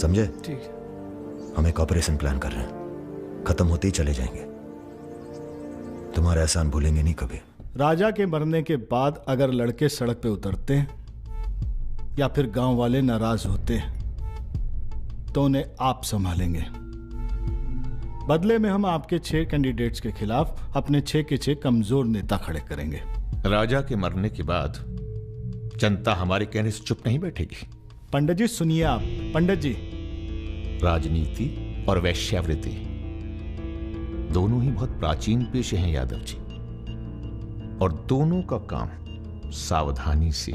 समझे? ठीक है। हम एक ऑपरेशन प्लान कर रहे हैं, खत्म होते ही चले जाएंगे। तुम्हारा एहसान भूलेंगे नहीं कभी। राजा के मरने के बाद अगर लड़के सड़क पे उतरते हैं या फिर गांव वाले नाराज होते हैं, तो उन्हें आप संभालेंगे। बदले में हम आपके 6 कैंडिडेट्स के खिलाफ अपने 6 के 6 कमजोर नेता खड़े करेंगे। राजा के मरने के बाद जनता हमारे कहने से चुप नहीं बैठेगी। पंडित जी सुनिए आप। पंडित जी, राजनीति और वैश्यावृत्ति दोनों ही बहुत प्राचीन पेशे हैं यादव जी, और दोनों का काम सावधानी से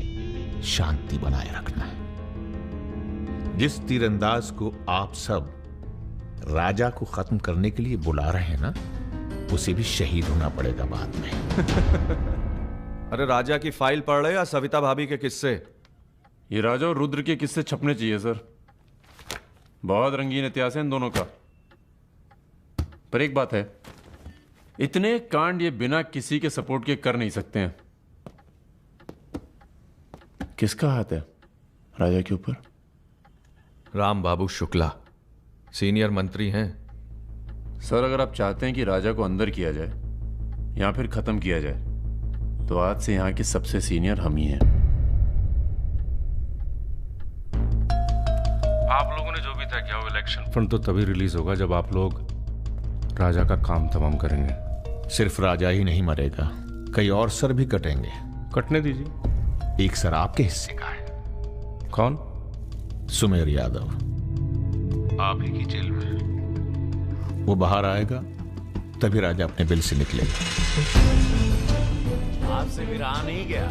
शांति बनाए रखना है। जिस तीरंदाज को आप सब राजा को खत्म करने के लिए बुला रहे हैं ना, उसे भी शहीद होना पड़ेगा बाद में। अरे राजा की फाइल पढ़ रहे या सविता भाभी के किस्से? ये राजा और रुद्र के किस्से छपने चाहिए सर। बहुत रंगीन इतिहास है इन दोनों का। पर एक बात है, इतने कांड ये बिना किसी के सपोर्ट के कर नहीं सकते हैं। किसका हाथ है राजा के ऊपर? राम बाबू शुक्ला, सीनियर मंत्री हैं। सर, अगर आप चाहते हैं कि राजा को अंदर किया जाए या फिर खत्म किया जाए, तो आज से यहां के सबसे सीनियर हम ही हैं। आप लोगों ने जो भी तय किया हो, इलेक्शन फंड तो तभी रिलीज होगा जब आप लोग राजा का काम तमाम करेंगे। सिर्फ राजा ही नहीं मरेगा, कई और सर भी कटेंगे। कटने दीजिए। एक सर आपके हिस्से का है। कौन? सुमेर यादव, आप ही की जेल में। वो बाहर आएगा तभी राजा अपने बिल से निकलेगा। आपसे भी रहा नहीं गया।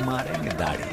मारेंगे दाढ़ी।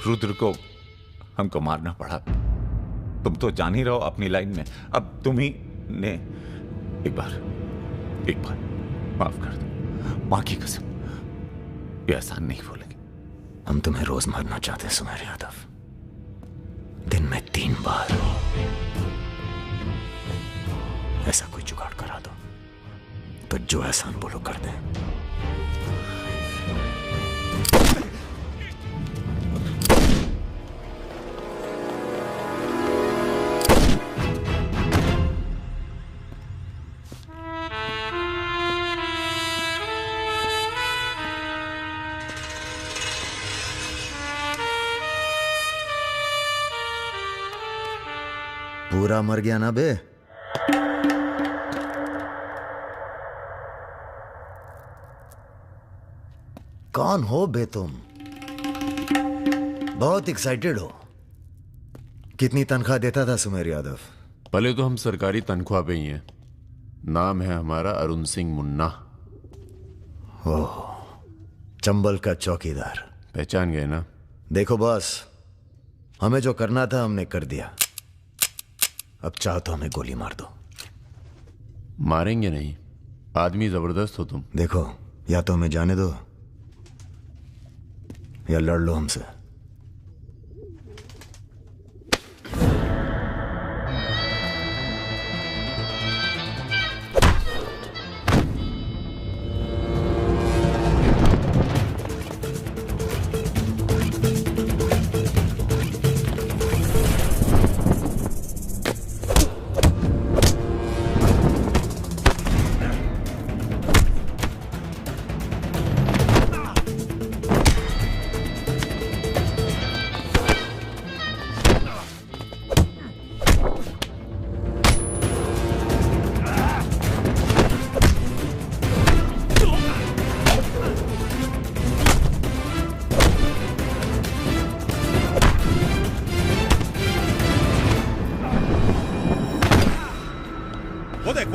रुद्र को हमको मारना पड़ा। तुम तो जान ही रहो अपनी लाइन में। अब तुम ही ने एक बार माफ कर दो। मां की कसम, ये एहसान नहीं भूलेंगे। हम तुम्हें रोज मारना चाहते हैं सुमेर यादव, दिन में 3 बार। ऐसा कोई जुगाड़ करा दो तो जो एहसान बोलो कर दें। पूरा मर गया ना बे? कौन हो बे तुम? बहुत एक्साइटेड हो। कितनी तनख्वाह देता था सुमेर यादव? पहले तो हम सरकारी तनख्वाह पे ही हैं। नाम है हमारा अरुण सिंह मुन्ना। ओह, चंबल का चौकीदार। पहचान गए ना? देखो बॉस, हमें जो करना था हमने कर दिया। अब चाहो तो हमें गोली मार दो। मारेंगे नहीं, आदमी जबरदस्त हो तुम। देखो, या तो हमें जाने दो या लड़ लो हमसे।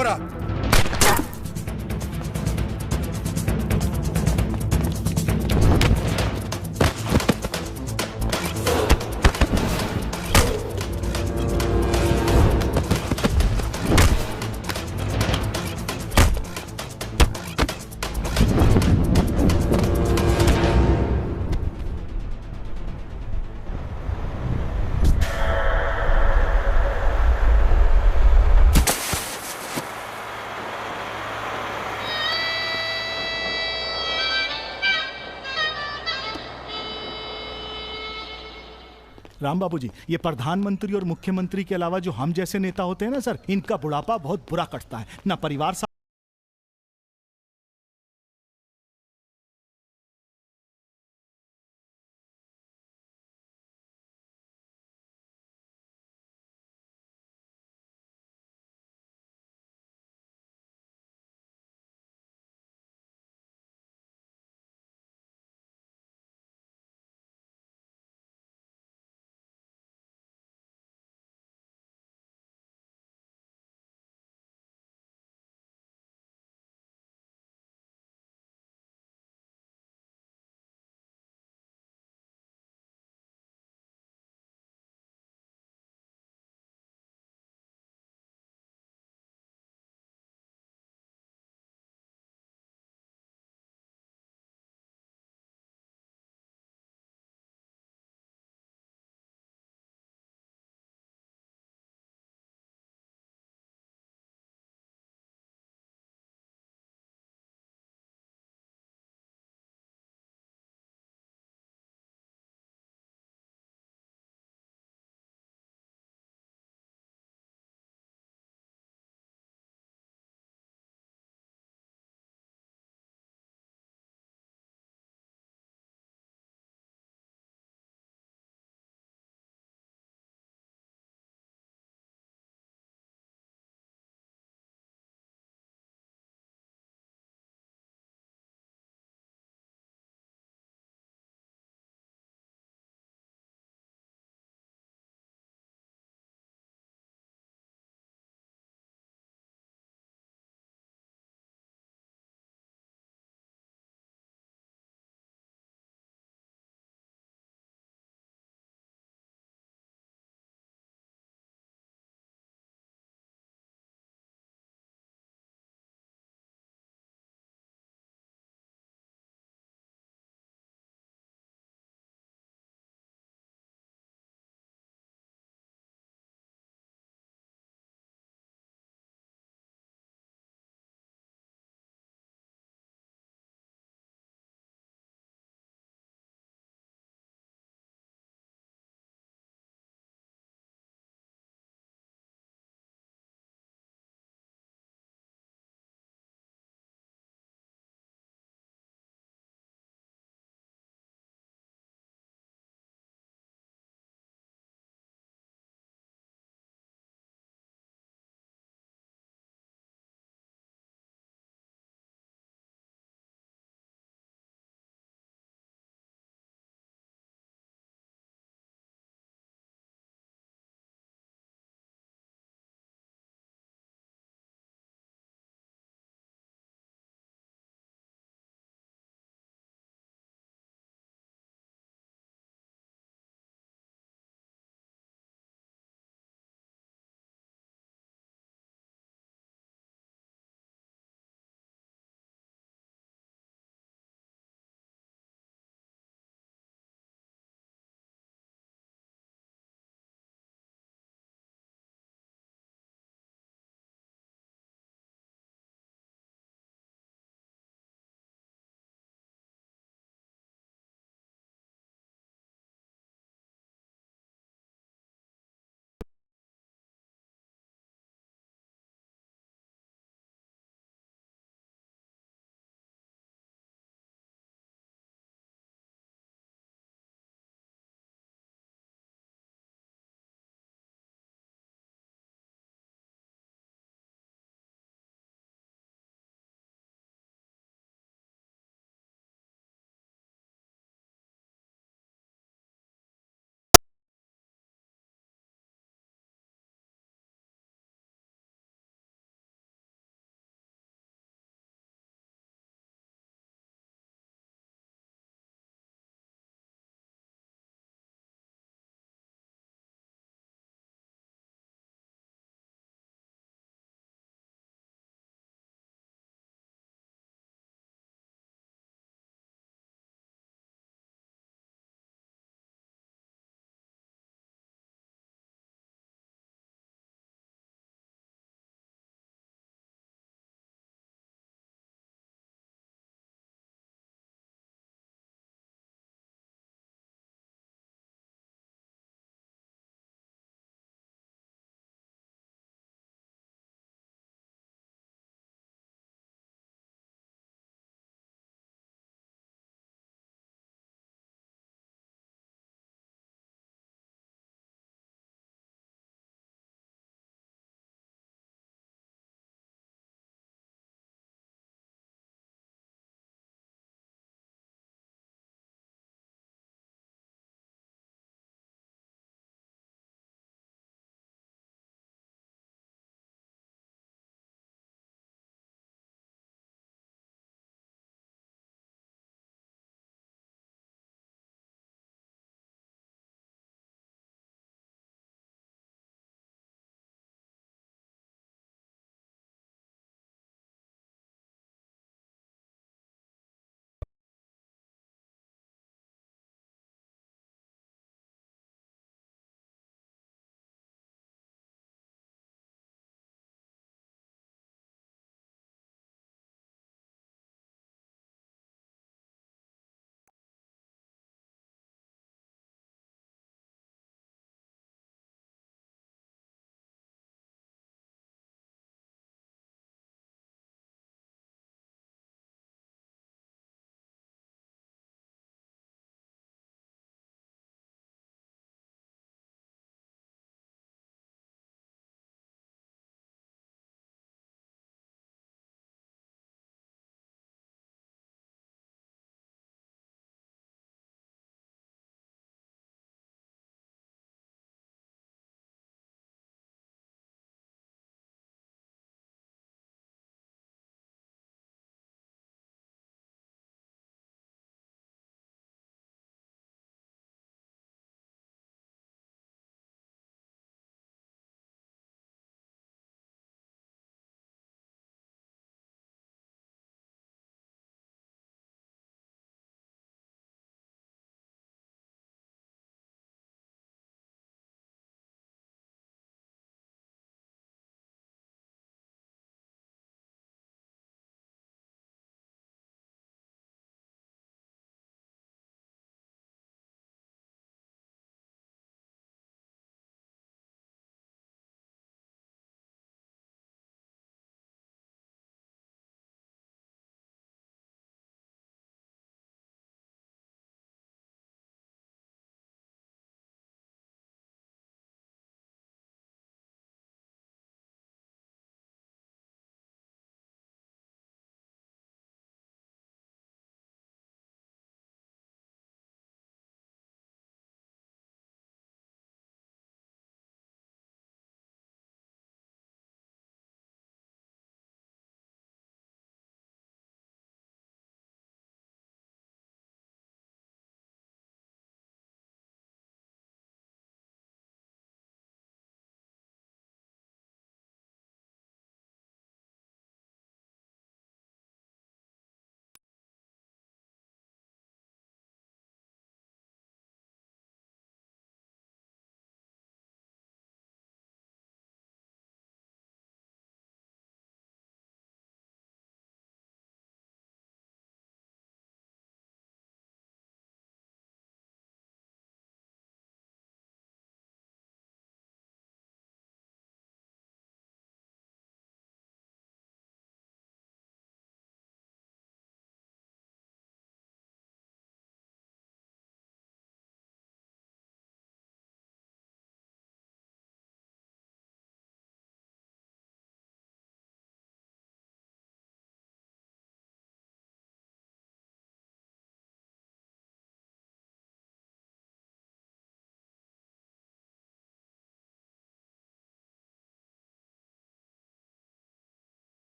बोरा। राम बाबू जी, ये प्रधानमंत्री और मुख्यमंत्री के अलावा जो हम जैसे नेता होते हैं ना सर, इनका बुढ़ापा बहुत बुरा कटता है। ना परिवार